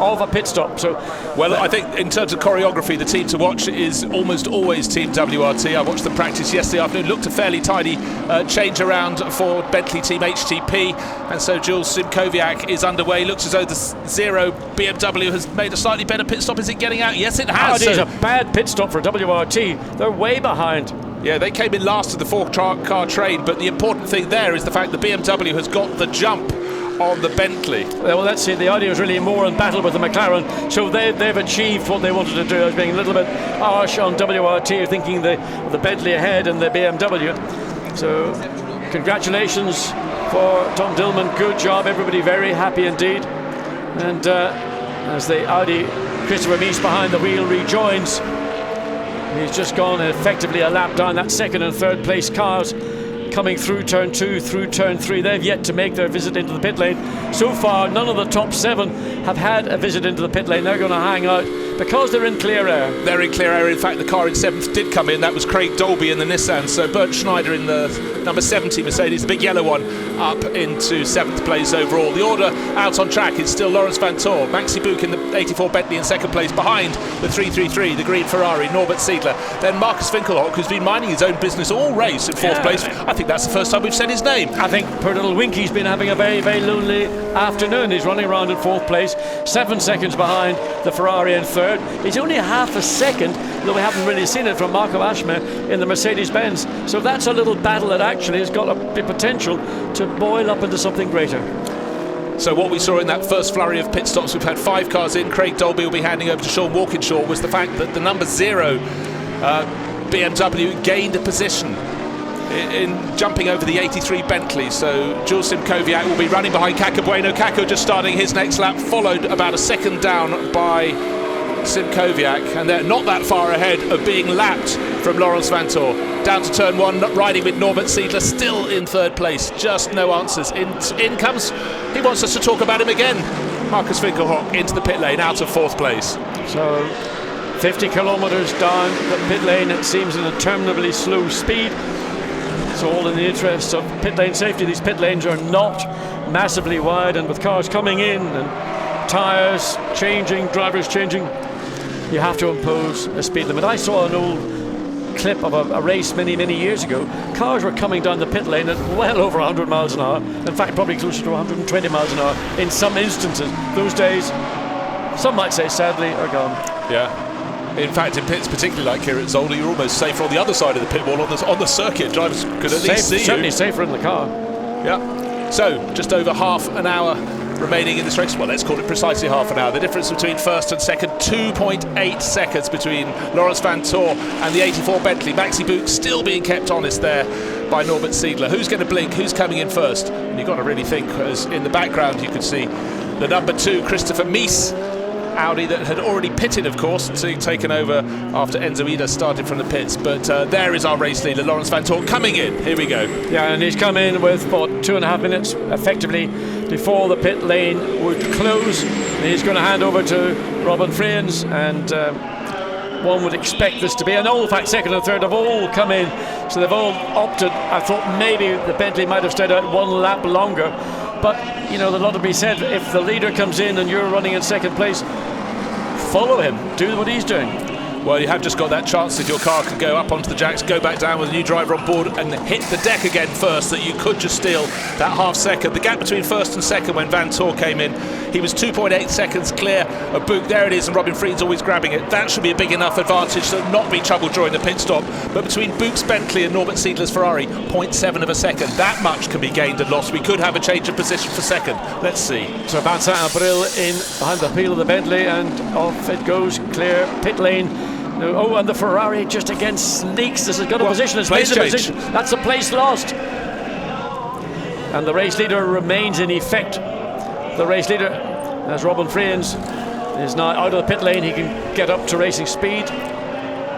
of a pit stop. So, well, I think in terms of choreography, the team to watch is almost always Team WRT. I watched them practice yesterday afternoon. Looked a fairly tidy change around for Bentley Team HTP, and so Jules Simkowiak is underway. Looks as though the Zero BMW has made a slightly better pit stop. Is it getting out? Yes, it has. It is a bad pit stop for WRT. They're way behind. Yeah, they came in last of the four-car train, but the important thing there is the fact that BMW has got the jump on the Bentley. Well, let's see, the Audi was really more in battle with the McLaren, so they've achieved what they wanted to do. I was being a little bit harsh on WRT, thinking the Bentley ahead and the BMW. So congratulations for Tom Dillman, good job, everybody very happy indeed. And as the Audi, Christopher Mies behind the wheel rejoins, he's just gone effectively a lap down that second and third place cars coming through turn 2, through turn 3. They've yet to make their visit into the pit lane. So far, none of the top 7 have had a visit into the pit lane. They're going to hang out because they're in clear air. They're in clear air. In fact, the car in 7th did come in. That was Craig Dolby in the Nissan. So Bernd Schneider in the number 70 Mercedes, the big yellow one, up into 7th place overall. The order out on track is still Lawrence Vanthoor, Maxi Buch in the 84 Bentley in 2nd place, behind the 333, the green Ferrari, Norbert Siedler. Then Marcus Finkelhock, who's been minding his own business all race, at 4th place. I think that's the first time we've said his name. I think poor little Winky's been having a very, very lonely afternoon. He's running around in 4th place, 7 seconds behind the Ferrari in 3rd. He's only half a second, though we haven't really seen it, from Marco Aschmer in the Mercedes-Benz. So that's a little battle that actually has got a potential to boil up into something greater. So what we saw in that first flurry of pit stops, we've had 5 cars in. Craig Dolby will be handing over to Sean Walkinshaw, was the fact that the number 0 BMW gained a position in jumping over the 83 Bentley. So Jules Simkowiak will be running behind Caco Bueno. Caco just starting his next lap, followed about a second down by Simkowiak, and they're not that far ahead of being lapped from Lawrence Vanthoor. Down to turn 1, riding with Norbert Siedler, still in 3rd place. Just no answers. In comes, he wants us to talk about him again, Marcus Finkelhock into the pit lane, out of 4th place. So 50 kilometres down the pit lane, it seems an interminably slow speed. It's all in the interest of pit lane safety. These pit lanes are not massively wide, and with cars coming in and tyres changing, drivers changing, you have to impose a speed limit. I saw an old clip of a race many years ago. Cars were coming down the pit lane at well over 100 miles an hour. In fact, probably closer to 120 miles an hour in some instances. Those days, some might say sadly, are gone. Yeah. In fact, in pits, particularly like here at Zolder, you're almost safer on the other side of the pit wall on the circuit. Drivers could at least see you. Certainly safer in the car. Yeah. So, just over half an hour remaining in this race. Well, let's call it precisely half an hour. The difference between first and second, 2.8 seconds between Lawrence Vanthoor and the 84 Bentley. Maxi Buch still being kept honest there by Norbert Siedler. Who's going to blink? Who's coming in first? And you've got to really think, as in the background you could see the number 2, Christopher Mies, Audi that had already pitted, of course, taken over after Enzo Ida started from the pits. But there is our race leader, Lawrence Vanthoor, coming in. Here we go. Yeah, and he's come in with about 2.5 minutes effectively before the pit lane would close. He's going to hand over to Robin Freins, and one would expect this to be an all fact second and third have all come in, so they've all opted. I thought maybe the Bentley might have stayed out 1 lap longer, but you know, there's a lot to be said. If the leader comes in and you're running in 2nd place, follow him, do what he's doing. Well, you have just got that chance if your car can go up onto the jacks, go back down with a new driver on board and hit the deck again first, that you could just steal that half second. The gap between first and second when Vanthoor came in, he was 2.8 seconds clear of Buch. There it is, and Robin Freins always grabbing it. That should be a big enough advantage to not be trouble during the pit stop. But between Buch's Bentley and Norbert Siedler's Ferrari, 0.7 of a second. That much can be gained and lost. We could have a change of position for second. Let's see. So Vincent Abril in behind the wheel of the Bentley, and off it goes, clear pit lane. Oh, and the Ferrari just again sneaks. This has got a position. It's place made a change. position. That's a place lost. And the race leader remains in effect. The race leader, as Robin Freins is now out of the pit lane, he can get up to racing speed.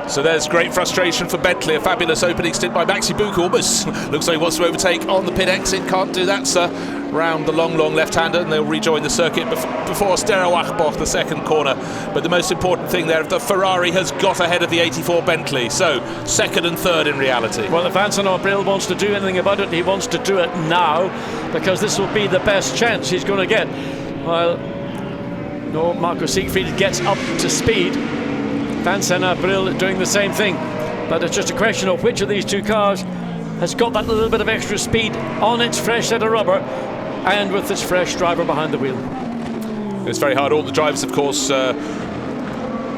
So there's great frustration for Bentley. A fabulous opening stint by Maxi Buch. Almost looks like he wants to overtake on the pit exit. Can't do that, sir. Round the long left-hander, and they'll rejoin the circuit before Stero Achboch, the second corner. But the most important thing there, the Ferrari has got ahead of the 84 Bentley. So second and third in reality. Well, if Vincent Abril wants to do anything about it, he wants to do it now, because this will be the best chance he's going to get. While No, Marco Siegfried gets up to speed. Vincent Abril doing the same thing. But it's just a question of which of these two cars has got that little bit of extra speed on its fresh set of rubber and with its fresh driver behind the wheel. It's very hard. All the drivers, of course,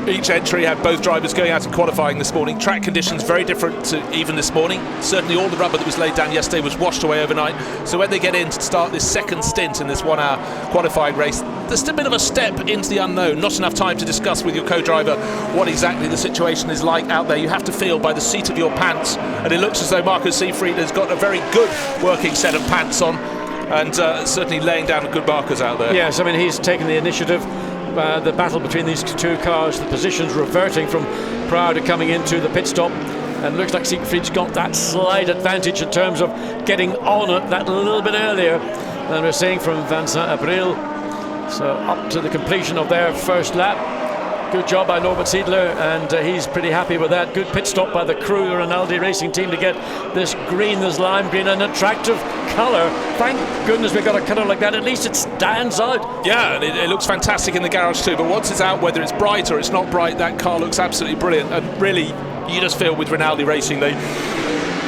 each entry had both drivers going out and qualifying this morning. Track conditions very different to even this morning. Certainly all the rubber that was laid down yesterday was washed away overnight. So when they get in to start this second stint in this 1 hour qualifying race, there's a bit of a step into the unknown. Not enough time to discuss with your co-driver what exactly the situation is like out there. You have to feel by the seat of your pants. And it looks as though Marco Siegfried has got a very good working set of pants on, and certainly laying down good markers out there. Yes, I mean, he's taken the initiative. The battle between these two cars, the positions reverting from prior to coming into the pit stop, and looks like Siegfried's got that slight advantage in terms of getting on it that little bit earlier than we're seeing from Vincent Abril. So up to the completion of their first lap. Good job by Norbert Siedler, and he's pretty happy with that. Good pit stop by the crew Rinaldi Racing team to get this green, this lime green, an attractive colour. Thank goodness we've got a colour like that. At least it stands out. Yeah, and it looks fantastic in the garage too, but once it's out, whether it's bright or it's not bright, that car looks absolutely brilliant. And really, you just feel with Rinaldi Racing, they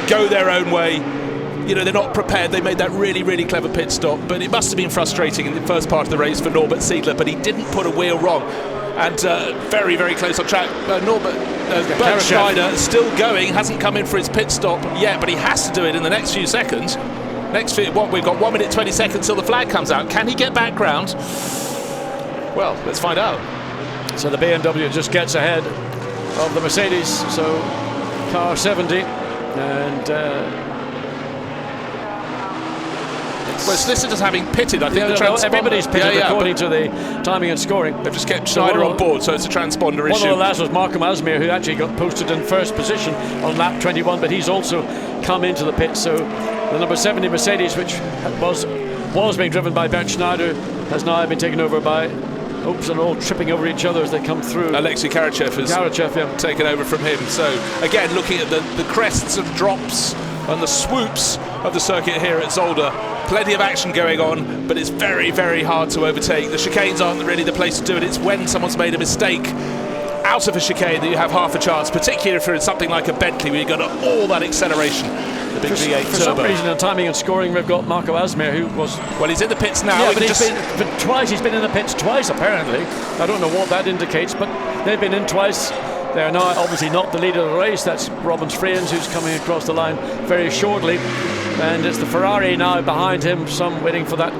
go their own way. You know, they're not prepared. They made that really, really clever pit stop, but it must have been frustrating in the first part of the race for Norbert Siedler, but he didn't put a wheel wrong. And very, very close on track. Bernd Schneider still going, hasn't come in for his pit stop yet, but he has to do it in the next few seconds. We've got 1 minute 20 seconds till the flag comes out. Can he get background? Well, let's find out. So the BMW just gets ahead of the Mercedes, so car 70, and well, it's listed as having pitted. I think the transponder. Everybody's pitted according to the timing and scoring. They've just kept Schneider on board, so it's a transponder issue. One of the last was Marco Asmir, who actually got posted in first position on lap 21, but he's also come into the pit. So the number 70 Mercedes, which was being driven by Bernd Schneider, has now been taken over by. Oops, and all tripping over each other as they come through. Alexei Karachev has taken over from him. So again, looking at the crests and drops and the swoops of the circuit here at Zolder. Plenty of action going on, but it's very, very hard to overtake. The chicanes aren't really the place to do it. It's when someone's made a mistake out of a chicane that you have half a chance, particularly if it's something like a Bentley where you've got all that acceleration. The big V8 turbo. For some reason, in timing and scoring, we've got Marco Asmir, who was... Well, he's in the pits now. Yeah, but he's been in the pits twice, apparently. I don't know what that indicates, but they've been in twice. They're now obviously not the leader of the race. That's Robin Freens, who's coming across the line very shortly. And it's the Ferrari now behind him, some waiting for that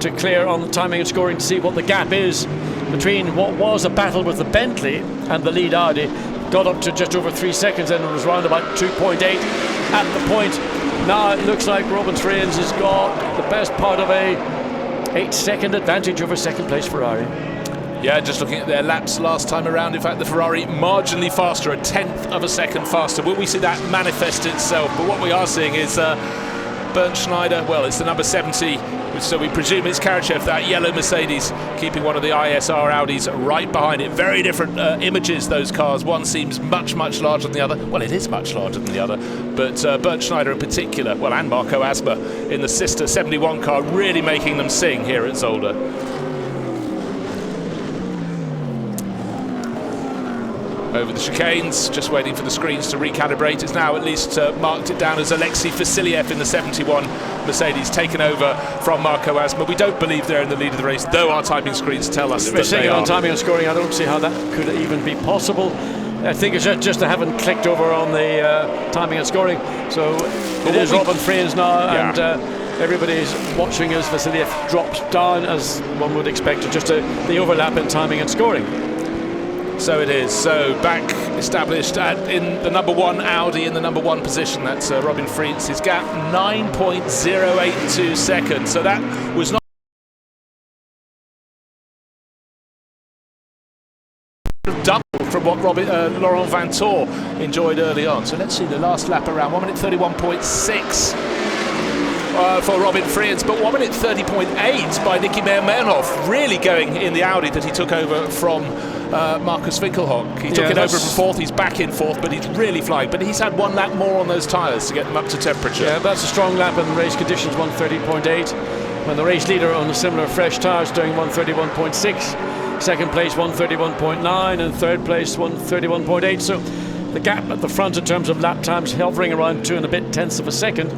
to clear on the timing and scoring to see what the gap is between what was a battle with the Bentley and the lead Audi. Got up to just over 3 seconds, and it was round about 2.8 at the point. Now it looks like Robin Freens has got the best part of a 8-second advantage over second place Ferrari. Yeah, just looking at their laps last time around, in fact the Ferrari marginally faster, 1/10 of a second faster. Will we see that manifest itself? But what we are seeing is Bernd Schneider, well, it's the number 70, so we presume it's Karachev, that yellow Mercedes, keeping one of the ISR Audis right behind it. Very different images, those cars. One seems much, much larger than the other. Well, it is much larger than the other, but Bernd Schneider in particular, well, and Marco Asmir in the sister 71 car, really making them sing here at Zolder. Over the chicanes, just waiting for the screens to recalibrate. It's now at least marked it down as Alexei Vasiliev in the 71 Mercedes, taken over from Marco Asmir. We don't believe they're in the lead of the race, though our timing screens tell us that they are. On timing and scoring, I don't see how that could even be possible. I think it's just they haven't clicked over on the timing and scoring. So it is Robin Freens now, and everybody's watching as Vasiliev drops down, as one would expect, to just the overlap in timing and scoring. So it is. So back established in the number 1 Audi in the number 1 position. That's Robin Freens. His gap 9.082 seconds. So that was not double from what Laurent Vantour enjoyed early on. So let's see the last lap around. 1 minute 31.6 for Robin Freens, but 1 minute 30.8 by Nicky Meyer-Melnhof. Really going in the Audi that he took over from Markus Winkelhock. He took it over from 4th, he's back in 4th, but he's really flying. But he's had 1 lap more on those tyres to get them up to temperature. Yeah, that's a strong lap in race conditions, 130.8. When the race leader on the similar fresh tyres doing 131.6. second place 131.9 and third place 131.8. So the gap at the front in terms of lap times hovering around 2 and a bit tenths of a second.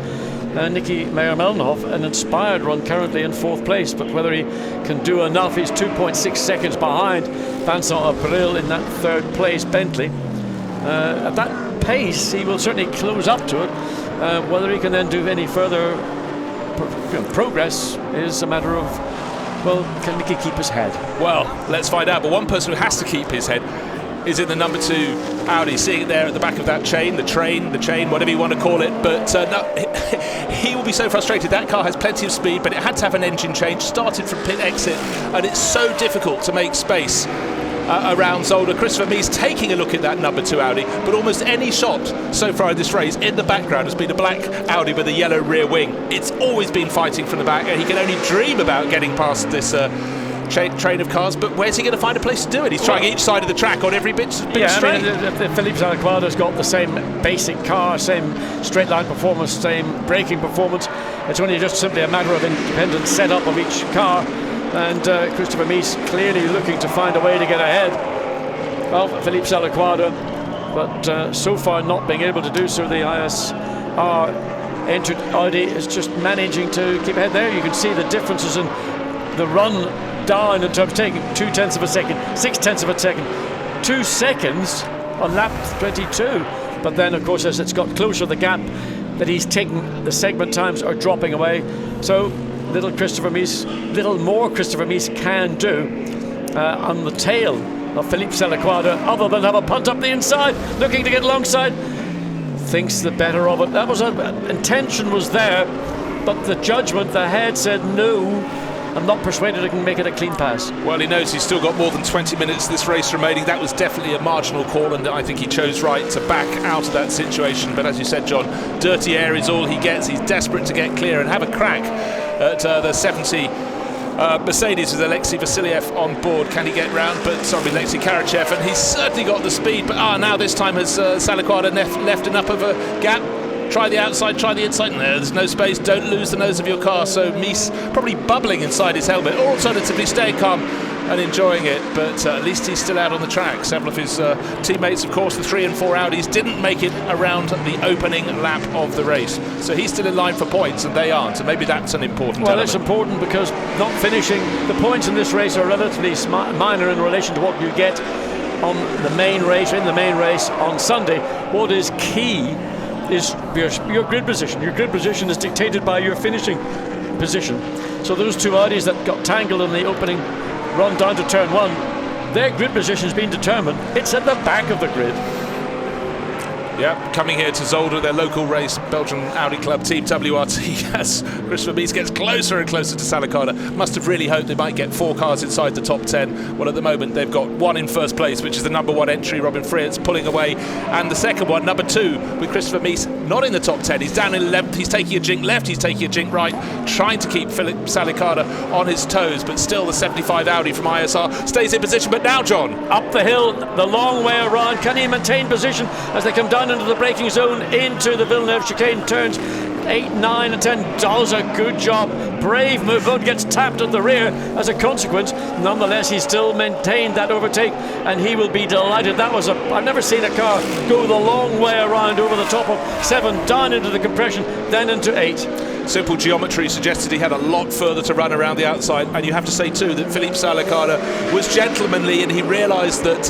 Nicky Meyer-Melnhof, an inspired run, currently in 4th place, but whether he can do enough, he's 2.6 seconds behind Vincent April in that 3rd place Bentley. At that pace he will certainly close up to it. Whether he can then do any further progress is a matter of, well, can Nicky keep his head? Well, let's find out. But one person who has to keep his head is in the number 2 Audi, seeing it there at the back of that chain, the chain, whatever you want to call it. But no, he will be so frustrated. That car has plenty of speed, but it had to have an engine change, started from pit exit, and it's so difficult to make space around Zolder. Christopher Mies taking a look at that number 2 Audi, but almost any shot so far in this race in the background has been a black Audi with a yellow rear wing. It's always been fighting from the back, and he can only dream about getting past this train of cars, but where's he going to find a place to do it? He's trying each side of the track on every bit straight. I mean, Philippe Salaquada's got the same basic car, same straight line performance, same braking performance. It's only just simply a matter of independent setup of each car, and Christopher Mies clearly looking to find a way to get ahead of Philippe Salaquada, but so far not being able to do so. The ISR entered Audi is just managing to keep ahead there. You can see the differences in the run down in terms of taking 0.2 of a second, 0.6 of a second, 2 seconds on lap 22. But then, of course, as it's got closer, the gap that he's taking, the segment times are dropping away. So little more Christopher Mies can do on the tail of Philippe Salaquada, other than have a punt up the inside, looking to get alongside. Thinks the better of it. That was intention was there, but the judgment, the head said no. I'm not persuaded I can make it a clean pass. Well, he knows he's still got more than 20 minutes of this race remaining. That was definitely a marginal call, and I think he chose right to back out of that situation. But as you said, John, dirty air is all he gets. He's desperate to get clear and have a crack at the 70 Mercedes with Alexei Vasiliev on board. Can he get round? But sorry, Alexei Karachev, and he's certainly got the speed. But now this time has Salaquada left enough of a gap. Try the outside, try the inside. No, there's no space. Don't lose the nose of your car. So Mies probably bubbling inside his helmet, or alternatively staying calm and enjoying it. But at least he's still out on the track. Several of his teammates, of course, the 3 and 4 Audis, didn't make it around the opening lap of the race. So he's still in line for points, and they aren't. And maybe that's an important element. It's important because not finishing, the points in this race are relatively minor in relation to what you get on the main race, on Sunday. What is key is your grid position. Your grid position is dictated by your finishing position. So those 2 Audis that got tangled in the opening run down to turn 1, their grid position has been determined. It's at the back of the grid. Yeah, coming here to Zolder, their local race, Belgian Audi Club Team WRT, as Christopher Mies gets closer and closer to Salaquada. Must have really hoped they might get 4 cars inside the top 10. Well, at the moment, they've got 1 in first place, which is the number 1 entry, Robin Fritz, pulling away. And the second one, number 2, with Christopher Mies, not in the top 10. He's down in 11th. He's taking a jink left, he's taking a jink right, trying to keep Philippe Salaquada on his toes. But still, the 75 Audi from ISR stays in position. But now, John, up the hill, the long way around. Can he maintain position as they come down into the braking zone, into the Villeneuve chicane, turns 8, 9 and 10, does a good job. Brave move, though, gets tapped at the rear as a consequence. Nonetheless, he still maintained that overtake, and he will be delighted. That was I've never seen a car go the long way around over the top of 7, down into the compression, then into 8. Simple geometry suggested he had a lot further to run around the outside, and you have to say too that Philippe Salaquada was gentlemanly, and he realised that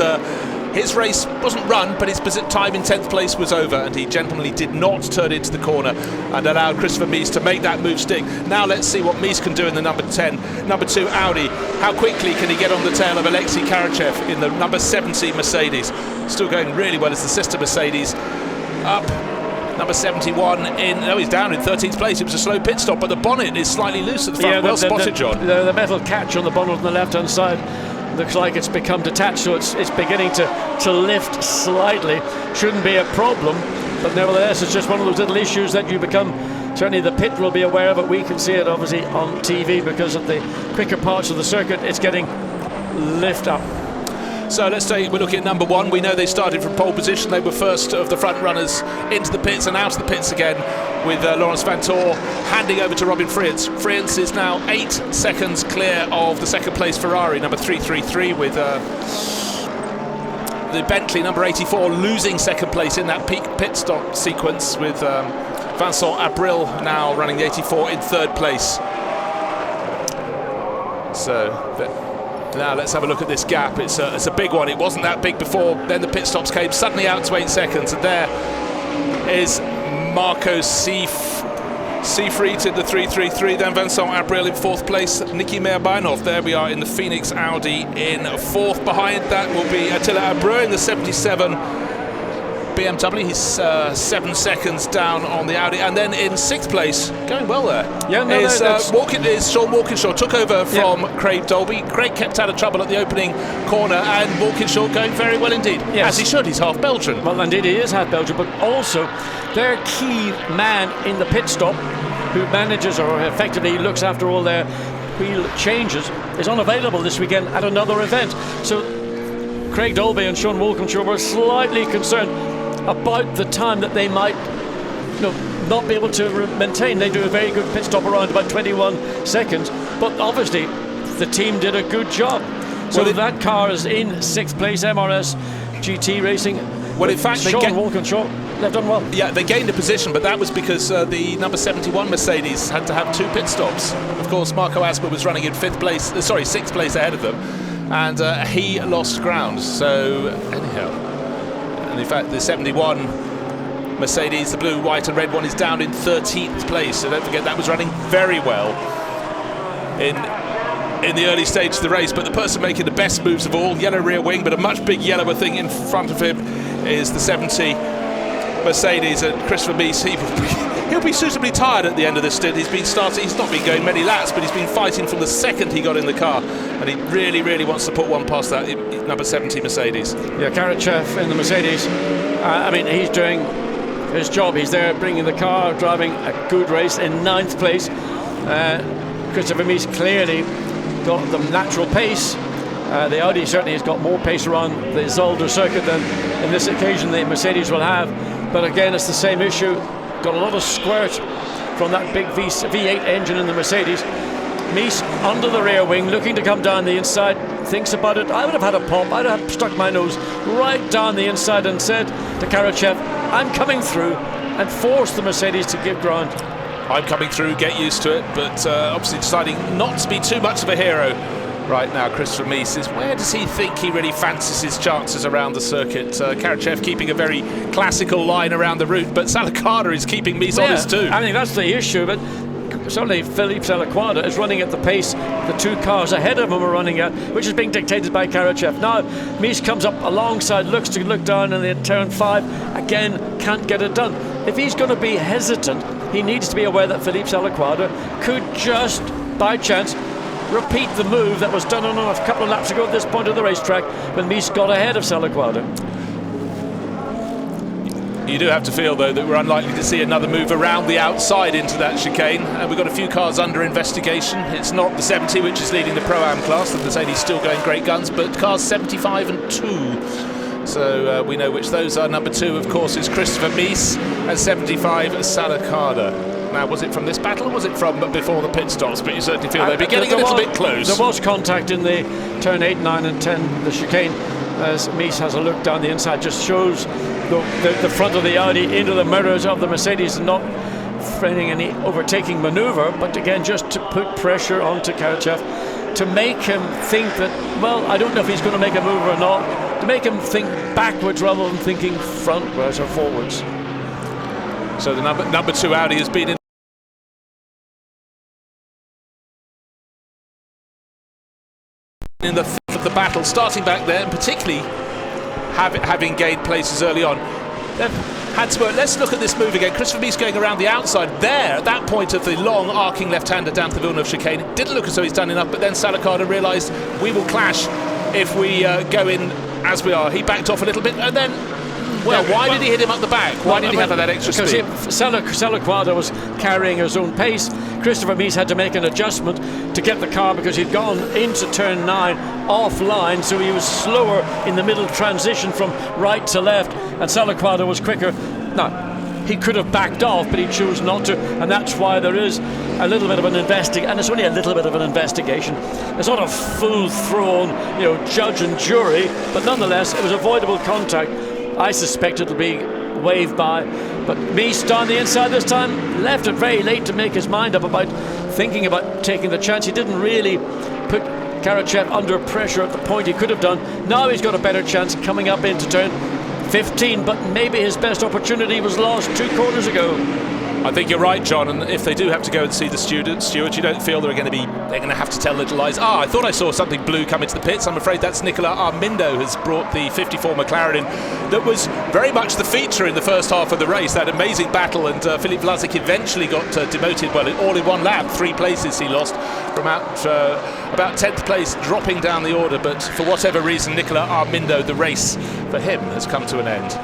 his race wasn't run, but his time in 10th place was over, and he gentlemanly did not turn into the corner and allowed Christopher Mies to make that move stick. Now let's see what Mies can do in the number 2 Audi. How quickly can he get on the tail of Alexei Karachev in the number 70 Mercedes? Still going really well as the sister Mercedes up. Number 71 he's down in 13th place. It was a slow pit stop, but the bonnet is slightly loose at the front. Well spotted, John. The metal catch on the bonnet on the left-hand side looks like it's become detached, so it's beginning to lift slightly. Shouldn't be a problem, but nevertheless it's just one of those little issues that you become, certainly the pit will be aware of it. We can see it obviously on TV because of the quicker parts of the circuit. It's getting lift up. So let's say we're looking at number 1. We know they started from pole position. They were first of the front runners into the pits and out of the pits again. with Laurens Vanthoor handing over to Robin Friens. Friens is now 8 seconds clear of the second place Ferrari, number 333, with the Bentley, number 84, losing second place in that peak pit stop sequence, with Vincent Abril now running the 84 in third place. So now let's have a look at this gap. It's a big one. It wasn't that big before, then the pit stops came suddenly out to 8 seconds, and there is Marco Seifried in the 333, then Vincent Abril in fourth place, Nicky Meyer-Beinhoff, there we are in the Phoenix Audi in fourth. Behind that will be Attila Abreu in the 77 BMW. He's 7 seconds down on the Audi, and then in sixth place, going well there, is Sean Walkinshaw. Took over from Craig Dolby. Craig kept out of trouble at the opening corner, and Walkinshaw going very well indeed. Yes. As he should. He's half Belgian. Well, indeed he is half Belgian, but also their key man in the pit stop, who manages or effectively looks after all their wheel changes, is unavailable this weekend at another event. So Craig Dolby and Sean Walkinshaw were slightly concerned about the time that they might not be able to maintain. They do a very good pit stop around about 21 seconds, but obviously the team did a good job. So that car is in sixth place, MRS GT Racing. Well, in fact, Sean Walkinshaw, they've done well. Yeah, they gained a position, but that was because the number 71 Mercedes had to have 2 pit stops. Of course, Marco Asper was running in sixth place ahead of them, and he lost ground. So anyhow, and in fact, the 71 Mercedes, the blue, white and red one, is down in 13th place. So don't forget, that was running very well in the early stage of the race. But the person making the best moves of all, yellow rear wing, but a much big yellower thing in front of him, is the 70 Mercedes, and Christopher Mies. He'll be suitably tired at the end of this stint. He's not been going many laps, but he's been fighting from the second he got in the car, and he really, really wants to put one past that number 70 Mercedes. Yeah, Karachev in the Mercedes. He's doing his job. He's there bringing the car, driving a good race in 9th place. Christopher Mies clearly got the natural pace. The Audi certainly has got more pace around the Zolder circuit than in this occasion the Mercedes will have. But again, it's the same issue. Got a lot of squirt from that big V8 engine in the Mercedes. Mies under the rear wing, looking to come down the inside, thinks about it. I would have had a pop. I'd have stuck my nose right down the inside and said to Karachev, I'm coming through, and forced the Mercedes to give ground. I'm coming through, get used to it, but obviously deciding not to be too much of a hero right now. Christopher Mies is, where does he think he really fancies his chances around the circuit? Karachev keeping a very classical line around the route, but Salakada is keeping Mies honest too. I think that's the issue, but certainly Philippe Salaquada is running at the pace the 2 cars ahead of him are running at, which is being dictated by Karachev. Now Mies comes up alongside, looks to look down in the turn 5, again can't get it done. If he's going to be hesitant, he needs to be aware that Philippe Salaquada could just by chance repeat the move that was done on a couple of laps ago at this point of the racetrack when Mies got ahead of Salaquada. You do have to feel, though, that we're unlikely to see another move around the outside into that chicane. We've got a few cars under investigation. It's not the 70, which is leading the Pro-Am class. The Mercedes still going great guns, but cars 75 and 2. So we know which those are. Number 2, of course, is Christopher Mies, and 75, Salakada. Now, was it from this battle, or was it from before the pit stops? But you certainly feel they'd be getting a little bit close. There was contact in the turn 8, 9 and 10, the chicane, as Mies has a look down the inside, just shows the front of the Audi into the mirrors of the Mercedes, and not finding any overtaking maneuver, but again just to put pressure onto Karachev to make him think that, well, I don't know if he's going to make a move or not, to make him think backwards rather than thinking frontwards or forwards. So the number 2 Audi has been in the thick of the battle, starting back there, and particularly having gained places early on. Let's look at this move again. Christopher Mies going around the outside there at that point of the long arcing left-hander down to the Villeneuve chicane. It didn't look as though he's done enough, but then Salakada realised we will clash if we go in as we are. He backed off a little bit, and then, why did he hit him up the back? Why did he have that extra speed? Because Salakada was carrying his own pace. Christopher Mies had to make an adjustment to get the car because he'd gone into turn 9 offline, so he was slower in the middle transition from right to left, and Salakada was quicker. Now, He could have backed off, but he chose not to, and that's why there is a little bit of an investigation, and it's only a little bit of an investigation. It's not a full-thrown, judge and jury, but nonetheless, it was avoidable contact. I suspect it'll be waved by, but Mies down the inside this time, left it very late to make his mind up about thinking about taking the chance. He didn't really put Karachev under pressure at the point he could have done. Now he's got a better chance coming up into turn 15, but maybe his best opportunity was lost 2 corners ago. I think you're right, John, and if they do have to go and see the stewards, you don't feel they're going to have to tell little lies. I thought I saw something blue come into the pits. I'm afraid that's Nicola Armindo has brought the 54 McLaren in. That was very much the feature in the first half of the race, that amazing battle, and Filip Vlasic eventually got demoted, all in one lap. 3 places he lost from about 10th place, dropping down the order, but for whatever reason, Nicola Armindo, the race for him has come to an end.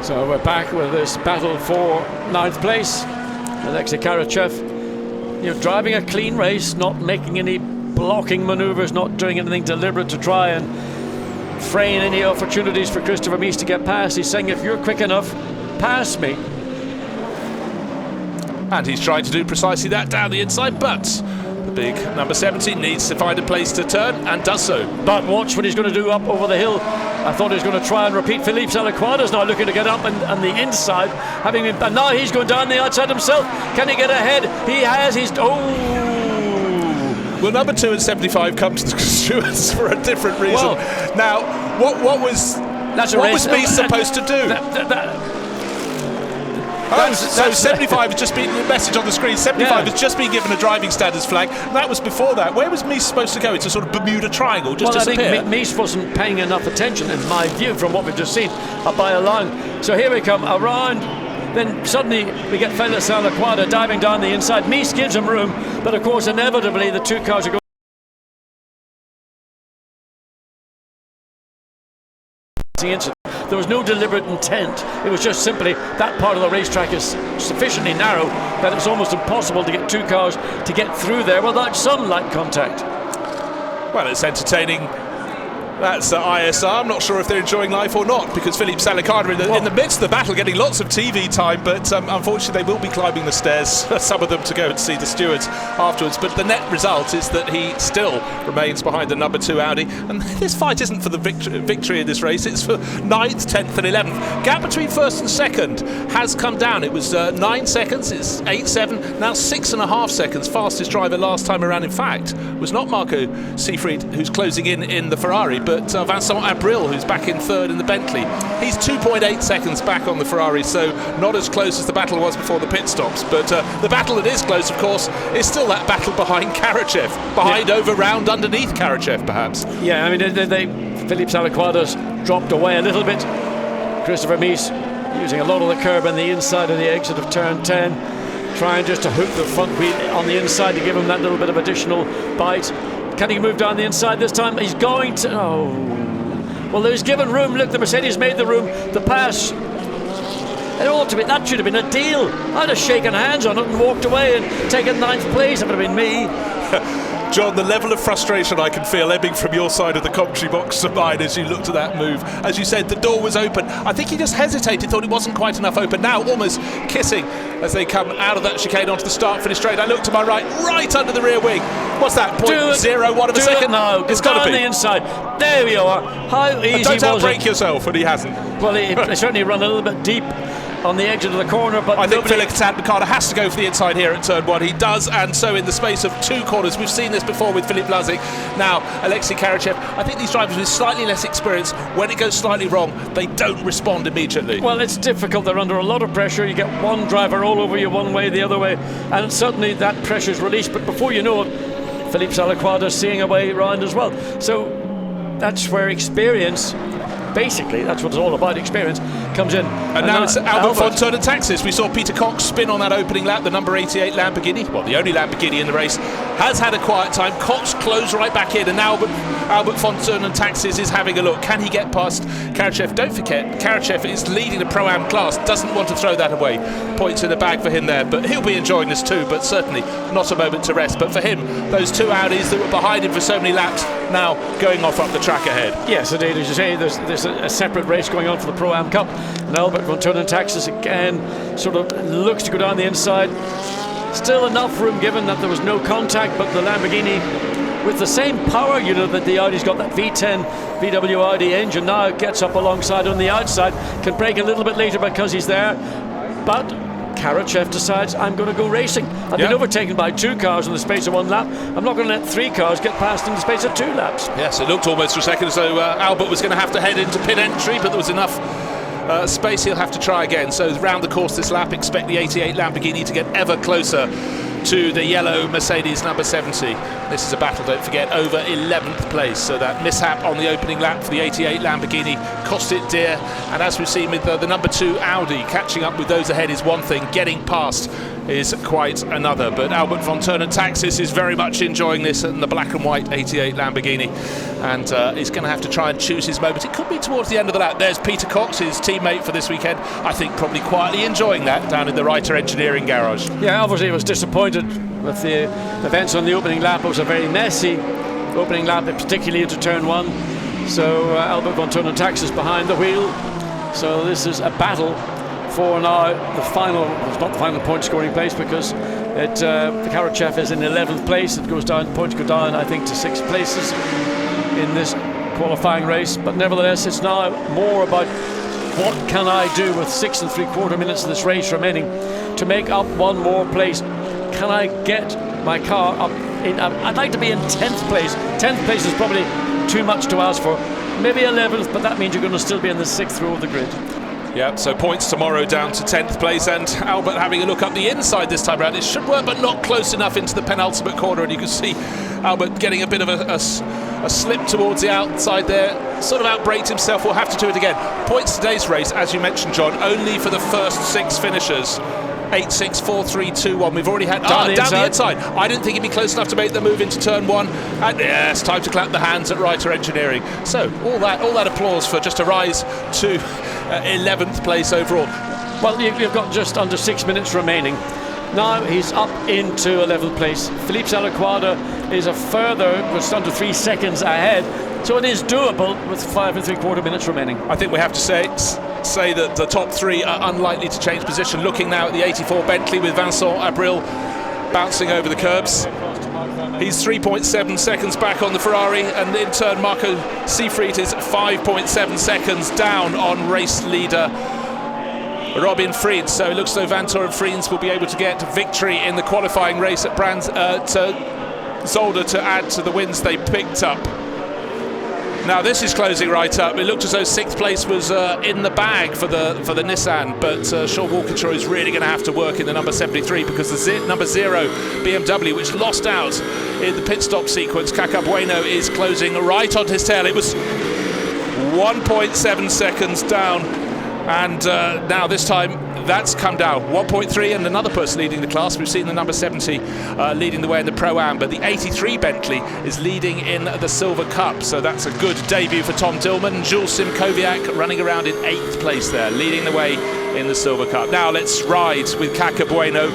So we're back with this battle for 9th place. Alexei Karachev, driving a clean race, not making any blocking manoeuvres, not doing anything deliberate to try and frame any opportunities for Christopher Mies to get past. He's saying, if you're quick enough, pass me. And he's trying to do precisely that down the inside, but the big number 17 needs to find a place to turn and does so. But watch what he's going to do up over the hill. I thought he was going to try and repeat. Philippe Salaquada's now looking to get up and the inside, and now he's going down the outside himself. Can he get ahead? He has. Well, number 2 and 75 comes to the stewards for a different reason. Well, now, what was Mies supposed to do? So 75 has just been the message on the screen. 75 has just been given a driving standards flag. That was before that. Where was Mies supposed to go? It's a sort of Bermuda Triangle, just disappear. I think Mies wasn't paying enough attention, in my view, from what we've just seen, by a long. So here we come around. Then suddenly we get Felix Salaquada diving down the inside. Mies gives him room, but of course inevitably the 2 cars are going. There was no deliberate intent. It was just simply that part of the racetrack is sufficiently narrow that it's almost impossible to get 2 cars to get through there without some light contact. Well, it's entertaining. That's ISR. I'm not sure if they're enjoying life or not, because Filip Salaquada in the midst of the battle getting lots of TV time, but unfortunately they will be climbing the stairs, some of them to go and see the stewards afterwards. But the net result is that he still remains behind the number 2 Audi, and this fight isn't for the victory in this race, it's for 9th, 10th and 11th. Gap between 1st and 2nd has come down. It was 9 seconds, it's 8-7, now 6.5 seconds. Fastest driver last time around, in fact, was not Marco Seifried, who's closing in the Ferrari, but Vincent Abril, who's back in 3rd in the Bentley. He's 2.8 seconds back on the Ferrari, so not as close as the battle was before the pit stops. But the battle that is close, of course, is still that battle behind Karachev, over, round, underneath Karachev, perhaps. Yeah, I mean, Filip Salaquada's dropped away a little bit. Christopher Mies using a lot of the curb on the inside of the exit of turn 10, trying just to hook the front wheel on the inside to give him that little bit of additional bite. Can he move down the inside this time? He's going to. Oh. Well, there's given room. Look, the Mercedes made the room. The pass. That should have been a deal. I'd have shaken hands on it and walked away and taken 9th place if it had been me. John, the level of frustration I can feel ebbing from your side of the commentary box to mine as you looked at that move. As you said, the door was open. I think he just hesitated, thought it wasn't quite enough open. Now almost kissing as they come out of that chicane onto the start-finish straight. I look to my right under the rear wing. What's that, 0.01 of a second? No, it's got to be. On the inside. There we are. How easy was it? Don't outbreak yourself, and he hasn't. Well, he certainly run a little bit deep on the edge of the corner, but I think Felix Salaquada has to go for the inside here at turn 1. He does, and so in the space of 2 corners. We've seen this before with Filip Vlasic. Now Alexei Karachev. I think these drivers with slightly less experience, when it goes slightly wrong, they don't respond immediately. Well, it's difficult. They're under a lot of pressure. You get one driver all over you one way, the other way, and suddenly that pressure is released, but before you know it, Filip Salaquada is seeing a way around as well. So that's where experience, basically, that's what it's all about, experience, comes in. And now it's Albert Fontana Taxis. We saw Peter Cox spin on that opening lap. The number 88 Lamborghini, well, the only Lamborghini in the race, has had a quiet time. Cox closed right back in, and now Albert Fontana Taxis is having a look. Can he get past Karachev? Don't forget, Karachev is leading the Pro-Am class, doesn't want to throw that away. Points in the bag for him there, but he'll be enjoying this too, but certainly not a moment to rest. But for him, those 2 Audis that were behind him for so many laps, now going off up the track ahead. Yes, indeed, as you say, there's a separate race going on for the Pro-Am Cup, and Albert von Tunen-Taxis again sort of looks to go down the inside. Still enough room given that there was no contact, but the Lamborghini, with the same power unit that the Audi's got, that V10 VW Audi engine, now gets up alongside on the outside, can brake a little bit later because he's there, but Karachev decides, I'm going to go racing. I've been overtaken by 2 cars in the space of 1 lap. I'm not going to let 3 cars get past in the space of 2 laps. Yes, it looked almost for a second as though Albert was going to have to head into pit entry, but there was enough space. He'll have to try again. So round the course this lap, expect the 88 Lamborghini to get ever closer to the yellow Mercedes number 70. This is a battle, don't forget, over 11th place. So that mishap on the opening lap for the 88 Lamborghini cost it dear. And as we've seen with the number 2 Audi, catching up with those ahead is one thing, getting past is quite another. But Albert von Tunen-Taxis is very much enjoying this in the black and white 88 Lamborghini, and he's going to have to try and choose his moment. It could be towards the end of the lap. There's Peter Cox, his teammate for this weekend, I think probably quietly enjoying that down in the Reiter Engineering garage. Yeah, obviously he was disappointed with the events on the opening lap. It was a very messy opening lap, particularly into turn 1. So Albert von Tunen-Taxis behind the wheel. So this is a battle for now the final, it's not the final point scoring place, because the Karachev is in 11th place. It goes down, points go down, I think, to 6 places in this qualifying race. But nevertheless, it's now more about what can I do with 6 3/4 minutes of this race remaining to make up 1 more place. Can I get my car up in, I'd like to be in 10th place. 10th place is probably too much to ask for. Maybe 11th, but that means you're going to still be in the 6th row of the grid. Yeah, so points tomorrow down to 10th place, and Albert having a look up the inside this time around. It should work, but not close enough into the penultimate corner, and you can see Albert getting a bit of a slip towards the outside there, sort of outbraked himself. We'll have to do it again. Points today's race, as you mentioned, John, only for the first 6 finishers. 8, 6, 4, 3, 2, 1. We've already had down the inside. I didn't think he'd be close enough to make the move into turn 1. And yes, time to clap the hands at Reiter Engineering. So all that applause for just a rise to 11th place overall. Well, you've got just under 6 minutes remaining. Now he's up into 11th place. Philippe Salaquada is a further just under 3 seconds ahead. So it is doable with 5 3/4 minutes remaining. I think we have to say that the top 3 are unlikely to change position. Looking now at the 84 Bentley with Vincent Abril bouncing over the curbs. He's 3.7 seconds back on the Ferrari, and in turn Marco Seifried is 5.7 seconds down on race leader Robin Fried. So it looks as though Vantor and Friens will be able to get victory in the qualifying race at Zolder to add to the wins they picked up. Now this is closing right up. It looked as though 6th place was in the bag for the Nissan, but Sean Walkinshaw is really going to have to work in the number 73, because the number 0 BMW, which lost out in the pit stop sequence, Caca Bueno, is closing right onto his tail. It was 1.7 seconds down, and now this time that's come down 1.3, and another person leading the class. We've seen the number 70 leading the way in the Pro-Am, but the 83 Bentley is leading in the Silver Cup, so that's a good debut for Tom Dillman. Jules Simkowiak running around in 8th place there, leading the way in the Silver Cup. Now let's ride with Caca Bueno,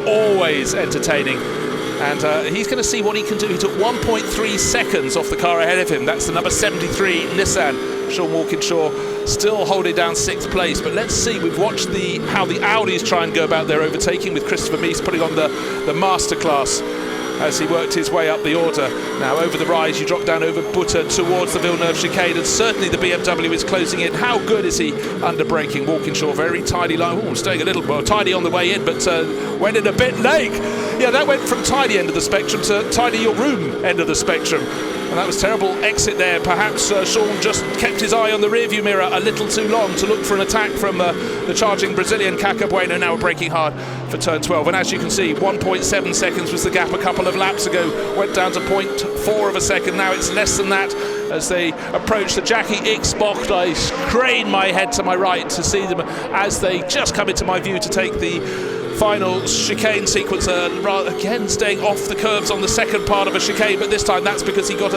always entertaining. And he's going to see what he can do. He took 1.3 seconds off the car ahead of him. That's the number 73 Nissan. Sean Walkinshaw still holding down 6th place. But let's see, we've watched how the Audis try and go about their overtaking, with Christopher Mies putting on the masterclass as he worked his way up the order. Now over the rise, you drop down over Butter towards the Villeneuve chicane, and certainly the BMW is closing in. How good is he under braking? Walkinshaw, very tidy line. Ooh, staying a little well tidy on the way in, but went in a bit late. Yeah, that went from tidy end of the spectrum to tidy your room end of the spectrum. And that was terrible exit there. Perhaps Sean just kept his eye on the rearview mirror a little too long to look for an attack from the charging Brazilian Caca Bueno, now braking hard for turn 12. And as you can see, 1.7 seconds was the gap a couple of laps ago. Went down to 0.4 of a second. Now it's less than that as they approach the Jackie X box. I crane my head to my right to see them as they just come into my view to take the final chicane sequence, again staying off the curbs on the second part of a chicane, but this time that's because he got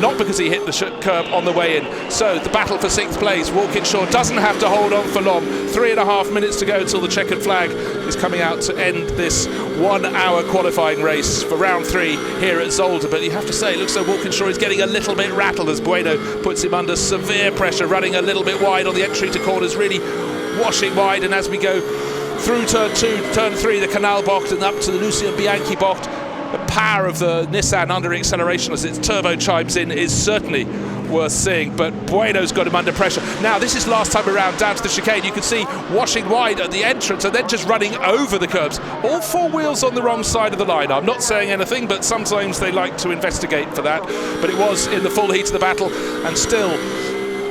not because he hit the curb on the way in. So the battle for 6th place. Walkinshaw doesn't have to hold on for long. 3.5 minutes to go until the checkered flag is coming out to end this 1-hour qualifying race for round 3 here at Zolder. But you have to say, it looks like Walkinshaw is getting a little bit rattled as Bueno puts him under severe pressure, running a little bit wide on the entry to corners, really washing wide. And as we go through turn 2, turn 3, the Canal Bocht and up to the Lucien Bianchi Bocht, the power of the Nissan under acceleration as its turbo chimes in is certainly worth seeing, but Bueno's got him under pressure. Now this is last time around down to the chicane. You can see washing wide at the entrance and then just running over the curbs. All 4 wheels on the wrong side of the line. I'm not saying anything, but sometimes they like to investigate for that. But it was in the full heat of the battle, and still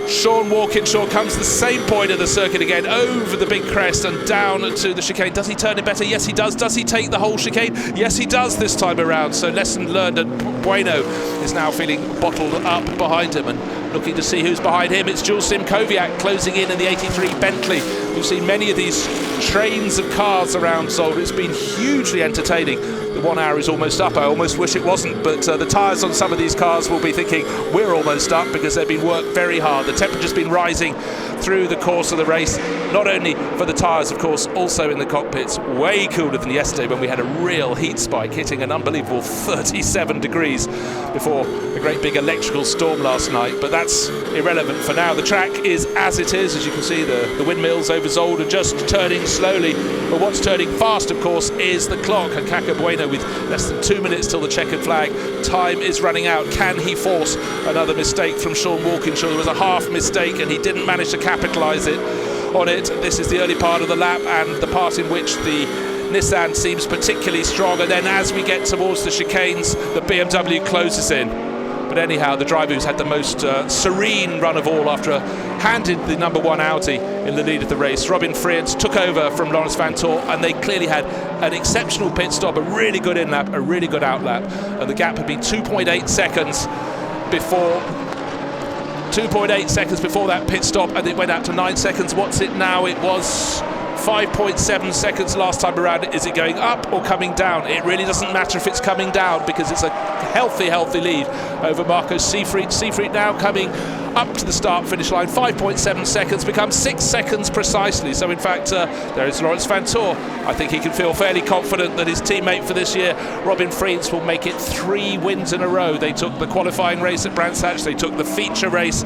Sean Walkinshaw comes to the same point of the circuit again, over the big crest and down to the chicane. Does he turn it better? Yes, he does. Does he take the whole chicane? Yes, he does this time around. So lesson learned, and Bueno is now feeling bottled up behind him and looking to see who's behind him. It's Jules Simkowiak closing in the 83 Bentley. We've seen many of these trains of cars around Zolder. It's been hugely entertaining. The 1 hour is almost up. I almost wish it wasn't, but the tyres on some of these cars will be thinking we're almost up because they've been worked very hard. The temperature's been rising through the course of the race, not only for the tyres, of course, also in the cockpits. Way cooler than yesterday when we had a real heat spike hitting an unbelievable 37 degrees before a great big electrical storm last night, but that's irrelevant for now. The track is as it is. As you can see, the windmills over Zolder just turning slowly, but what's turning fast, of course, is the clock. And Kaka Bueno with less than 2 minutes till the checkered flag. Time is running out. Can he force another mistake from Sean Walkinshaw? There was a half mistake and he didn't manage to capitalise on it. This is the early part of the lap and the part in which the Nissan seems particularly strong, and then as we get towards the chicanes, the BMW closes in. But anyhow, the driver who's had the most serene run of all after handed the number 1 Audi in the lead of the race, Robin Friends, took over from Lawrence Van Tor, and they clearly had an exceptional pit stop, a really good in-lap, a really good out-lap, and the gap had been 2.8 seconds before 2.8 seconds before that pit stop, and it went out to 9 seconds. What's it now? It was 5.7 seconds last time around. Is it going up or coming down? It really doesn't matter if it's coming down because it's a healthy lead over Marco Seefried. Seefried now coming up to the start-finish line. 5.7 seconds becomes 6 seconds precisely. So in fact, there is Lawrence Van Tor. I think he can feel fairly confident that his teammate for this year, Robin Friends, will make it 3 wins in a row. They took the qualifying race at Brands Hatch. They took the feature race.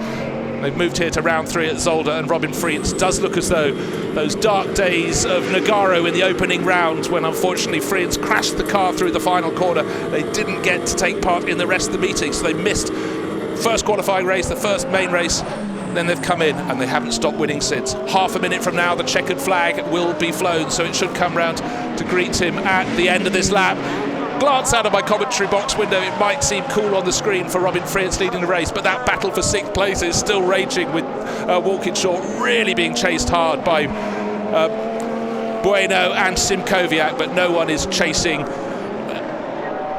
They've moved here to round 3 at Zolder, and Robin Friends does look as though those dark days of Nogaro in the opening round, when unfortunately Friends crashed the car through the final corner, they didn't get to take part in the rest of the meeting, so they missed first qualifying race, the first main race. Then they've come in and they haven't stopped winning since. Half a minute from now, the checkered flag will be flown, so it should come round to greet him at the end of this lap. Glance out of my commentary box window, it might seem cool on the screen for Robin Friends leading the race, but that battle for 6th place is still raging, with Walkinshaw really being chased hard by Bueno and Simkowiak, but no one is chasing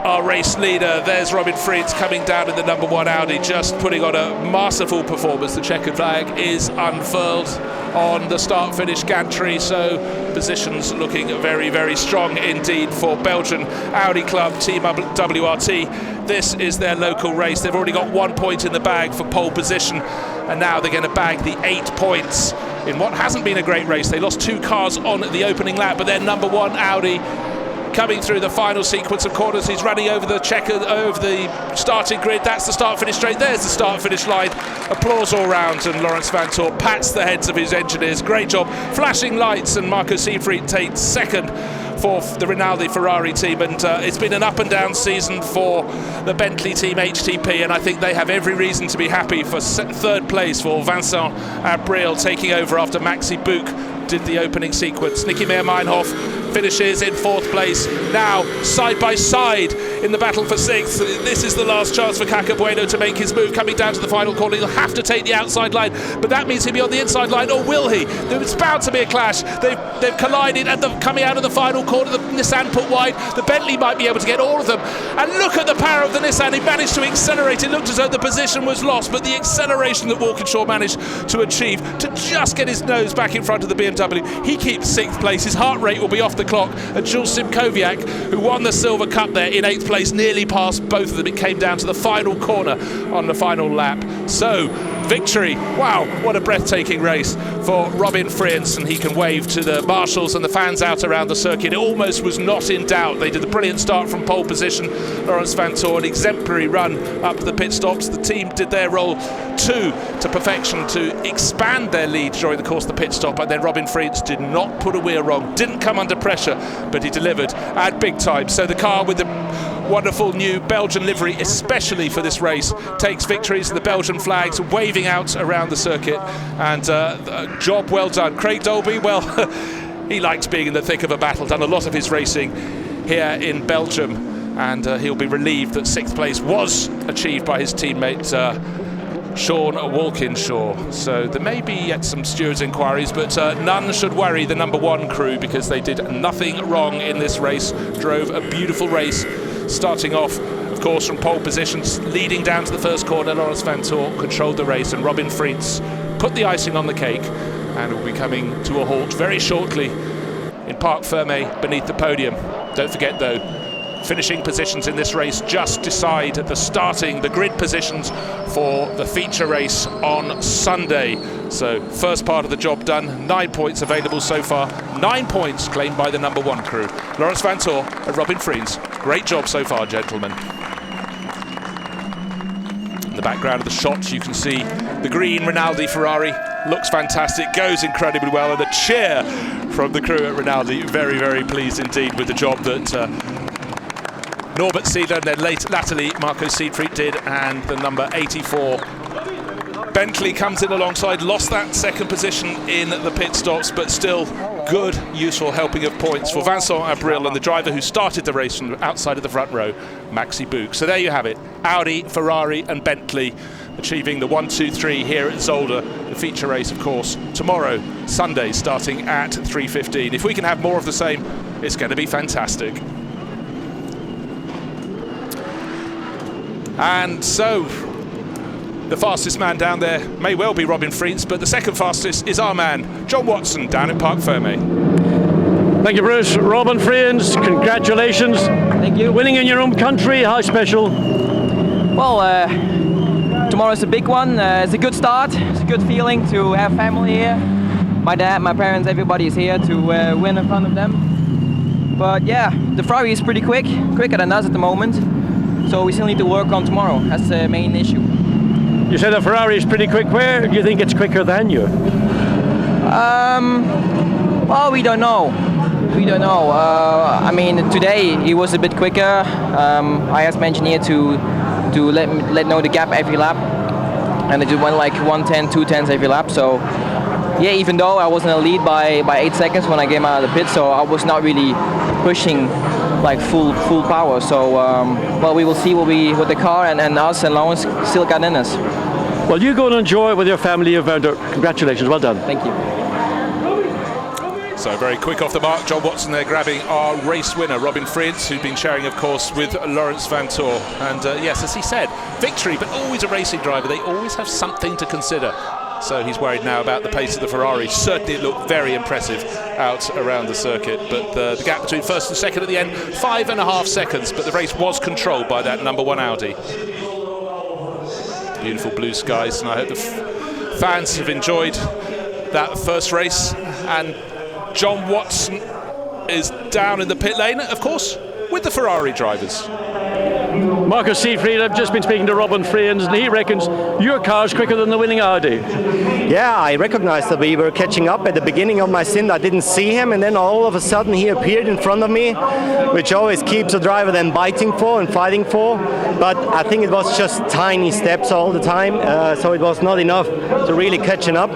our race leader. There's Robin Friends coming down in the number 1 Audi, just putting on a masterful performance. The checkered flag is unfurled on the start-finish gantry, so positions looking very, very strong indeed for Belgian Audi Club Team WRT. This is their local race. They've already got 1 point in the bag for pole position, and now they're going to bag the 8 points in what hasn't been a great race. They lost 2 cars on the opening lap, but their number 1 Audi coming through the final sequence of corners. He's running over the starting grid. That's the start-finish straight. There's the start-finish line. Applause all round, and Lawrence Van Tor pats the heads of his engineers. Great job. Flashing lights, and Marco Seefried takes second for the Rinaldi Ferrari team, and it's been an up-and-down season for the Bentley team HTP, and I think they have every reason to be happy for 3rd place for Vincent Abril, taking over after Maxi Buch did the opening sequence. Nicky Meyer-Meinhof finishes in 4th place. Now, side by side in the battle for 6th. This is the last chance for Caca Bueno to make his move. Coming down to the final corner, he'll have to take the outside line, but that means he'll be on the inside line, or will he? There's bound to be a clash. They've collided, and coming out of the final corner, the Nissan put wide. The Bentley might be able to get all of them. And look at the power of the Nissan. He managed to accelerate. It looked as though the position was lost, but the acceleration that Walkinshaw managed to achieve to just get his nose back in front of the BMW. He keeps 6th place. His heart rate will be off the clock. And Jules Simkowiak, who won the Silver Cup there in 8th place, nearly passed both of them. It came down to the final corner on the final lap. So, victory. Wow, what a breathtaking race for Robin Friends, and he can wave to the marshals and the fans out around the circuit. It almost was not in doubt. They did a brilliant start from pole position. Laurens Vanthoor, an exemplary run up the pit stops. The team did their role too to perfection to expand their lead during the course of the pit stop, and then Robin Friends did not put a wheel wrong, didn't come under pressure, but he delivered at big time. So the car with the wonderful new Belgian livery, especially for this race, takes victories, the Belgian flags waving out around the circuit, and a job well done. Craig Dolby, well, he likes being in the thick of a battle, done a lot of his racing here in Belgium, and he'll be relieved that 6th place was achieved by his teammate Sean Walkinshaw. So there may be yet some stewards' inquiries, but none should worry the number 1 crew, because they did nothing wrong in this race, drove a beautiful race, starting off, of course, from pole positions, leading down to the first corner. Laurens Vanthoor controlled the race, and Robin Friends put the icing on the cake, and will be coming to a halt very shortly in Parc Fermé beneath the podium. Don't forget, though, finishing positions in this race just decide the grid positions for the feature race on Sunday. So first part of the job done, 9 points available so far, 9 points claimed by the number 1 crew. Laurens Vanthoor and Robin Friends, great job so far, gentlemen. In the background of the shot, you can see the green Rinaldi Ferrari. Looks fantastic, goes incredibly well, and a cheer from the crew at Rinaldi. Very, very pleased indeed with the job that Norbert Seidler and then latterly Marco Siegfried did, and the number 84 Bentley comes in alongside, lost that 2nd position in the pit stops, but still good, useful helping of points for Vincent Abril and the driver who started the race from outside of the front row, Maxi Bouk. So there you have it, Audi, Ferrari and Bentley achieving the 1, 2, 3 here at Zolder. The feature race, of course, tomorrow, Sunday, starting at 3:15. If we can have more of the same, it's going to be fantastic. And so, the fastest man down there may well be Robin Friends, but the 2nd fastest is our man, John Watson, down at Parc Fermé. Thank you, Bruce. Robin Friends, congratulations. Thank you. Winning in your own country, how special? Well, tomorrow's a big one. It's a good start. It's a good feeling to have family here. My dad, my parents, everybody is here to win in front of them. But yeah, the Ferrari is pretty quicker than us at the moment. So we still need to work on tomorrow. That's the main issue. You said the Ferrari is pretty quick. Where do you think it's quicker than you? Well, we don't know. We don't know. I mean, today he was a bit quicker. I asked my engineer to let know the gap every lap, and it just went like 1:10, 2:10s every lap. So yeah, even though I was in the lead by 8 seconds when I came out of the pit, so I was not really pushing like full power. So well, we will see what the car and us and Laurens still got in us. Well, you go and enjoy it with your family. Congratulations, well done. Thank you. So very quick off the mark, John Watson there grabbing our race winner, Robin Friends, who's been sharing, of course, with Laurens Vanthoor. And yes, as he said, victory, but always a racing driver. They always have something to consider. So he's worried now about the pace of the Ferrari. Certainly it looked very impressive out around the circuit, but the gap between 1st and 2nd at the end, 5.5 seconds, but the race was controlled by that number 1 Audi. Beautiful blue skies, and I hope the fans have enjoyed that first race. And John Watson is down in the pit lane, of course, with the Ferrari drivers. Marcus Siegfried, I've just been speaking to Robin Freins, and he reckons your car's quicker than the winning Audi. Yeah, I recognized that we were catching up at the beginning of my stint. I didn't see him, and then all of a sudden he appeared in front of me, which always keeps a driver then biting for and fighting for. But I think it was just tiny steps all the time, so it was not enough to really catching up.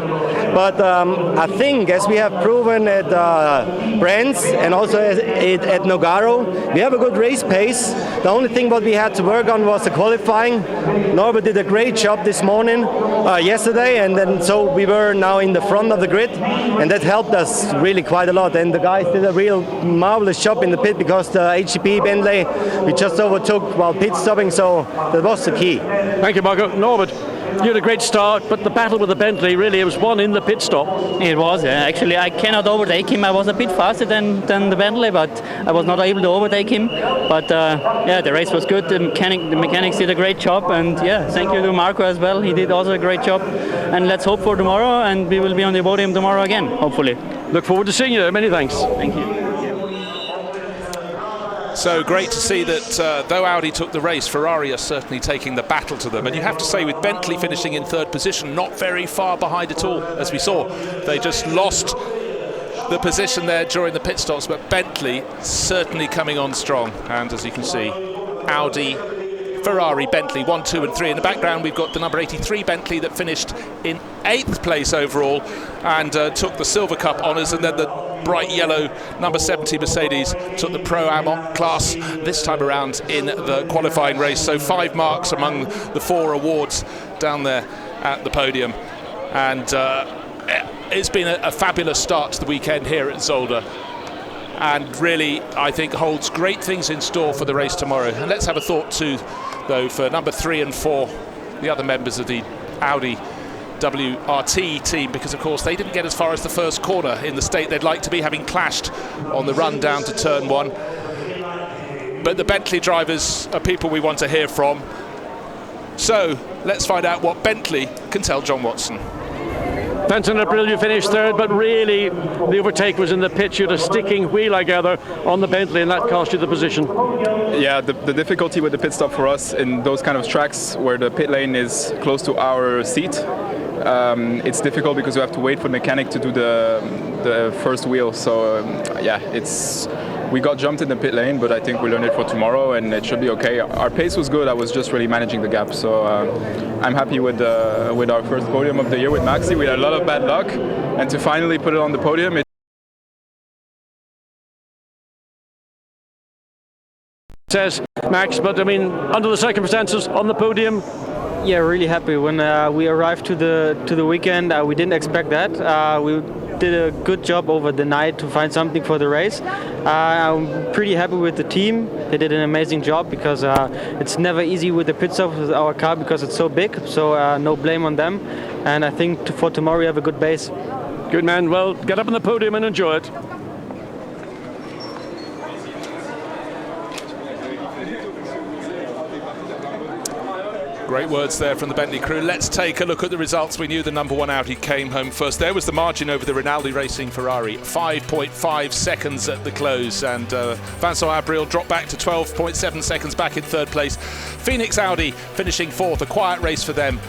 But I think, as we have proven at Brands and also at Nogaro, we have a good race pace. The only thing what we had to work on was the qualifying. Norbert did a great job this morning, yesterday, and then so we were now in the front of the grid, and that helped us really quite a lot. And the guys did a real marvelous job in the pit, because the HGP Bentley we just overtook while pit stopping, so that was the key. Thank you, Marco. Norbert, you had a great start, but the battle with the Bentley really was won in the pit stop. It was, yeah. Actually, I cannot overtake him. I was a bit faster than the Bentley, but I was not able to overtake him. But yeah, the race was good. The mechanics did a great job, and yeah, thank you to Marco as well. He did also a great job. And let's hope for tomorrow, and we will be on the podium tomorrow again, hopefully. Look forward to seeing you. Many thanks. Thank you. So great to see that though Audi took the race, Ferrari are certainly taking the battle to them. And you have to say, with Bentley finishing in third position, not very far behind at all, as we saw. They just lost the position there during the pit stops, but Bentley certainly coming on strong. And as you can see, Audi, Ferrari, Bentley, 1, 2 and 3. In the background we've got the number 83 Bentley that finished in 8th place overall and took the Silver Cup honours, and then the bright yellow number 70 Mercedes took the Pro-Am class this time around in the qualifying race. So 5 marks among the 4 awards down there at the podium, and it's been a fabulous start to the weekend here at Zolder, and really I think holds great things in store for the race tomorrow. And let's have a thought too, though, for number 3 and 4, the other members of the Audi WRT team, because of course they didn't get as far as the first corner in the state they'd like to be, having clashed on the run down to turn 1. But the Bentley drivers are people we want to hear from, so let's find out what Bentley can tell John Watson. Vincent April, you finished third, but really the overtake was in the pit. You had a sticking wheel, I gather, on the Bentley, and that cost you the position. Yeah, the difficulty with the pit stop for us in those kind of tracks where the pit lane is close to our seat, it's difficult because you have to wait for the mechanic to do the first wheel. So yeah, we got jumped in the pit lane, but I think we learned it for tomorrow and it should be okay. Our pace was good. I was just really managing the gap. So I'm happy with our first podium of the year with Maxi. We had a lot of bad luck, and to finally put it on the podium, says Max, but I mean, under the circumstances, on the podium. Yeah, really happy. When we arrived to the weekend, we didn't expect that. We did a good job over the night to find something for the race. I'm pretty happy with the team. They did an amazing job, because it's never easy with the pit stop with our car because it's so big. So no blame on them. And I think for tomorrow we have a good base. Good man. Well, get up on the podium and enjoy it. Great words there from the Bentley crew. Let's take a look at the results. We knew the number 1 Audi came home first. There was the margin over the Rinaldi Racing Ferrari, 5.5 seconds at the close, and Vincent Abril dropped back to 12.7 seconds back in third place. Phoenix Audi finishing 4th, a quiet race for them.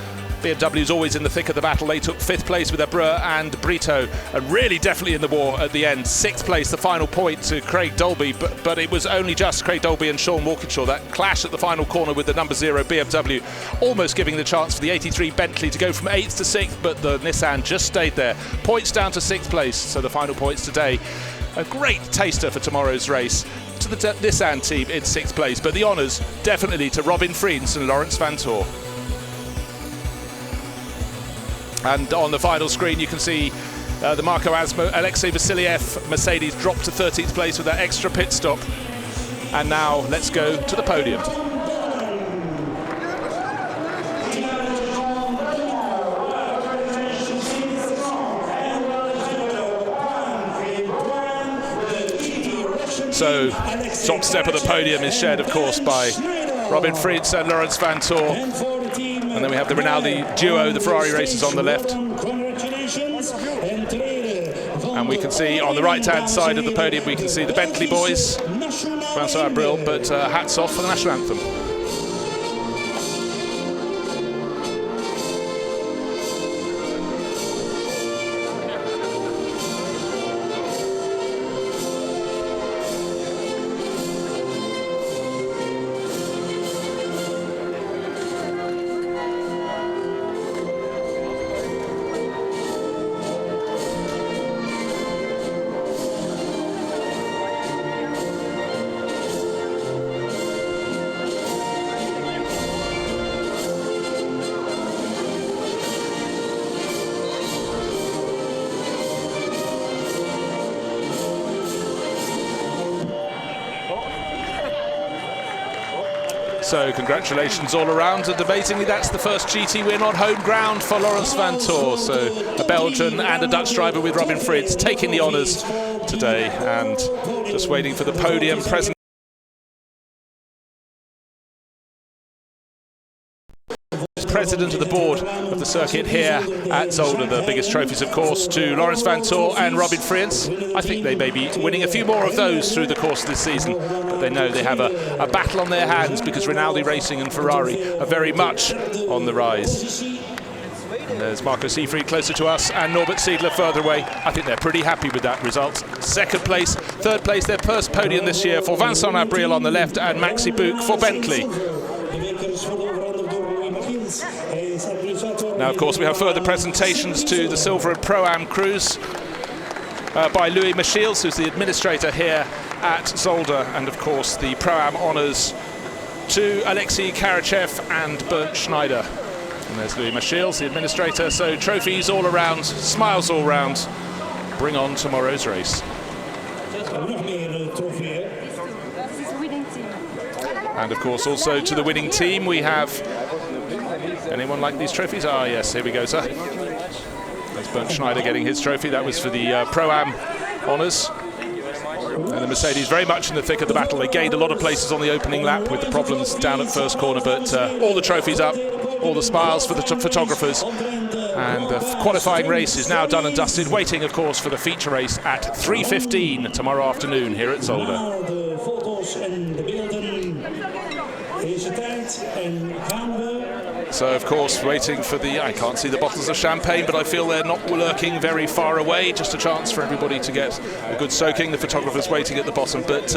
BMW's always in the thick of the battle. They took 5th place with Abreu and Brito, and really definitely in the war at the end. 6th place, the final point to Craig Dolby, but it was only just Craig Dolby and Sean Walkinshaw. That clash at the final corner with the number 0 BMW, almost giving the chance for the 83 Bentley to go from 8th to 6th, but the Nissan just stayed there. Points down to 6th place, so the final points today. A great taster for tomorrow's race to the Nissan team in 6th place, but the honours definitely to Robin Freins and Lawrence Vanthoor. And on the final screen you can see the Marco Asmo, Alexei Vasiliev Mercedes dropped to 13th place with that extra pit stop. And now let's go to the podium. So top step of the podium is shared of course by Robin Freins and Lawrence Vanthoor. And then we have the Rinaldi duo, the Ferrari racers on the left. And we can see on the right-hand side of the podium, we can see the Bentley boys, Vincent Abril, but hats off for the national anthem. So congratulations all around, and amazingly that's the first GT win on home ground for Laurens Vanthoor. So a Belgian and a Dutch driver with Robin Fritz taking the honours today, and just waiting for the podium present. President of the board of the circuit here at Zolder. The biggest trophies, of course, to Laurens Vanthoor and Robin Fritz. I think they may be winning a few more of those through the course of this season, but they know they have a battle on their hands, because Rinaldi Racing and Ferrari are very much on the rise. And there's Marco Seefried closer to us and Norbert Siedler further away. I think they're pretty happy with that result. Second place, third place, their first podium this year for Vincent Abriel on the left and Maxi Buch for Bentley. Now, of course, we have further presentations to the Silver and Pro-Am crews by Louis Michiels, who's the administrator here at Zolder, and of course the Pro-Am honours to Alexei Karachev and Bernd Schneider. And there's Louis Michiels, the administrator. So trophies all around, smiles all round. Bring on tomorrow's race. And of course also to the winning team we have... Anyone like these trophies? Ah, yes, here we go, sir. There's Bernd Schneider getting his trophy. That was for the Pro-Am honours. And the Mercedes very much in the thick of the battle. They gained a lot of places on the opening lap with the problems down at first corner, but all the trophies up, all the smiles for the photographers. And the qualifying race is now done and dusted, waiting, of course, for the feature race at 3:15 tomorrow afternoon here at Zolder. So, of course, waiting for the... I can't see the bottles of champagne, but I feel they're not lurking very far away. Just a chance for everybody to get a good soaking. The photographer's waiting at the bottom, but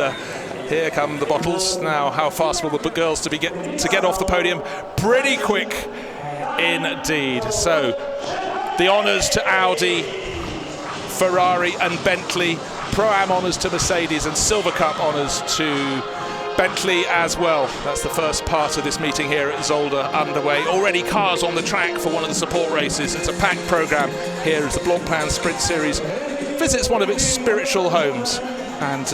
here come the bottles. Now, how fast will the girls to get off the podium? Pretty quick indeed. So, the honours to Audi, Ferrari and Bentley. Pro-Am honours to Mercedes, and Silver Cup honours to Bentley as well. That's the first part of this meeting here at Zolder underway. Already cars on the track for one of the support races. It's a packed programme here as the Blancpain Sprint Series visits one of its spiritual homes. And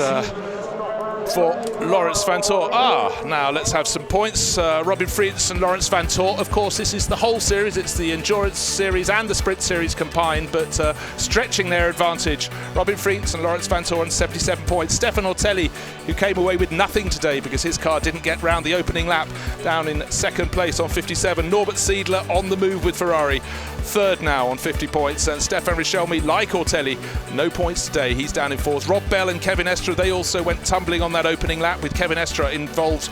for Laurens Vanthoor, now let's have some points. Robin Fritz and Laurens Vanthoor. Of course, this is the whole series. It's the Endurance Series and the Sprint Series combined, but stretching their advantage. Robin Fritz and Laurens Vanthoor on 77 points. Stefan Ortelli, who came away with nothing today because his car didn't get round the opening lap, down in second place on 57. Norbert Siedler on the move with Ferrari, third now on 50 points. And Stefan Richelmy, like Ortelli, no points today. He's down in fourth. Rob Bell and Kevin Estra, they also went tumbling on that opening lap, with Kevin Estra involved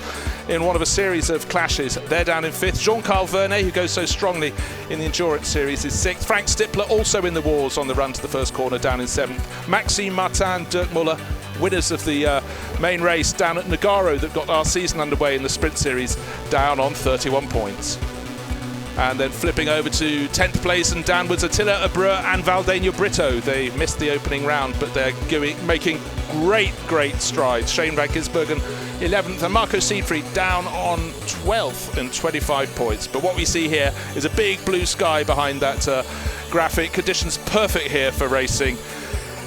in one of a series of clashes. They're down in fifth. Jean-Carl Vernet, who goes so strongly in the Endurance Series, is sixth. Frank Stippler also in the wars on the run to the first corner, down in seventh. Maxime Martin, Dirk Muller, winners of the main race down at Nogaro that got our season underway in the Sprint Series, down on 31 points. And then flipping over to 10th place and downwards, Attila Abreu and Valdeño Brito. They missed the opening round, but they're making great strides. Shane Van Gisbergen 11th, and Marco Seefried down on 12th and 25 points. But what we see here is a big blue sky behind that graphic. Conditions perfect here for racing,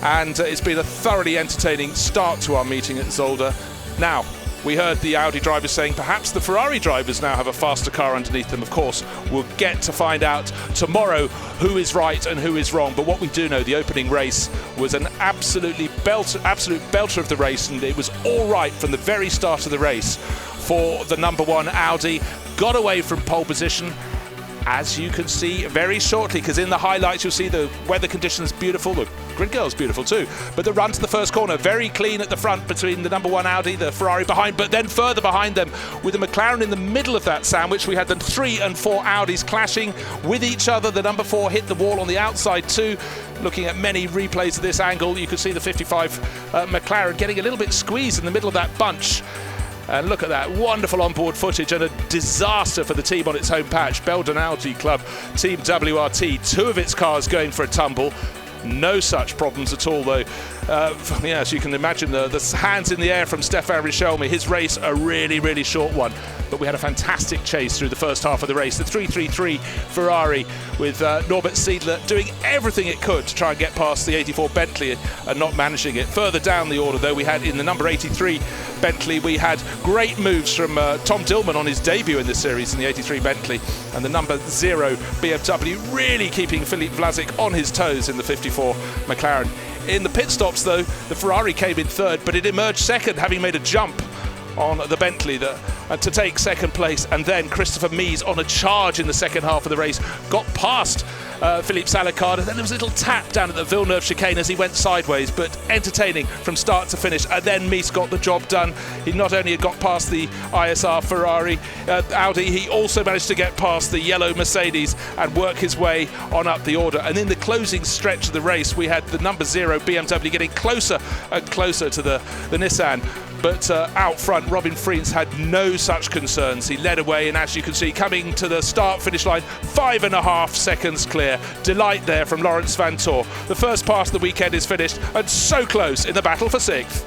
and it's been a thoroughly entertaining start to our meeting at Zolder. Now, we heard the Audi drivers saying perhaps the Ferrari drivers now have a faster car underneath them. Of course, we'll get to find out tomorrow who is right and who is wrong. But what we do know, the opening race was an absolute belter of the race, and it was all right from the very start of the race for the number one Audi. Got away from pole position, as you can see very shortly, because in the highlights you'll see the weather conditions beautiful, the grid girl's beautiful too, but the run to the first corner very clean at the front between the number one Audi, the Ferrari behind, but then further behind them with the McLaren in the middle of that sandwich. We had the 3 and 4 Audis clashing with each other. The number 4 hit the wall on the outside too. Looking at many replays of this angle, you can see the 55 McLaren getting a little bit squeezed in the middle of that bunch. And look at that wonderful onboard footage, and a disaster for the team on its home patch. Belgian Audi Club Team WRT, 2 of its cars going for a tumble. No such problems at all, though. Yeah, as you can imagine, the hands in the air from Stefan Richelmy. His race, a really short one. But we had a fantastic chase through the first half of the race. The 333 Ferrari with Norbert Siedler doing everything it could to try and get past the 84 Bentley and not managing it. Further down the order, though, we had in the number 83 Bentley. We had great moves from Tom Dillman on his debut in this series in the 83 Bentley, and the number 0 BMW really keeping Philippe Vlasic on his toes in the 54 McLaren. In the pit stops though, the Ferrari came in third, but it emerged second, having made a jump on the Bentley to take second place. And then Christopher Mies, on a charge in the second half of the race, got past Philippe Salicard, and then there was a little tap down at the Villeneuve chicane as he went sideways, but entertaining from start to finish. And then Mies got the job done. He not only had got past the ISR Ferrari Audi, he also managed to get past the yellow Mercedes and work his way on up the order. And in the closing stretch of the race, we had the number 0 BMW getting closer and closer to the Nissan. But out front, Robin Friens had no such concerns. He led away, and as you can see, coming to the start-finish line, 5.5 seconds clear. Delight there from Lawrence Van Tor. The first pass of the weekend is finished, and so close in the battle for 6th.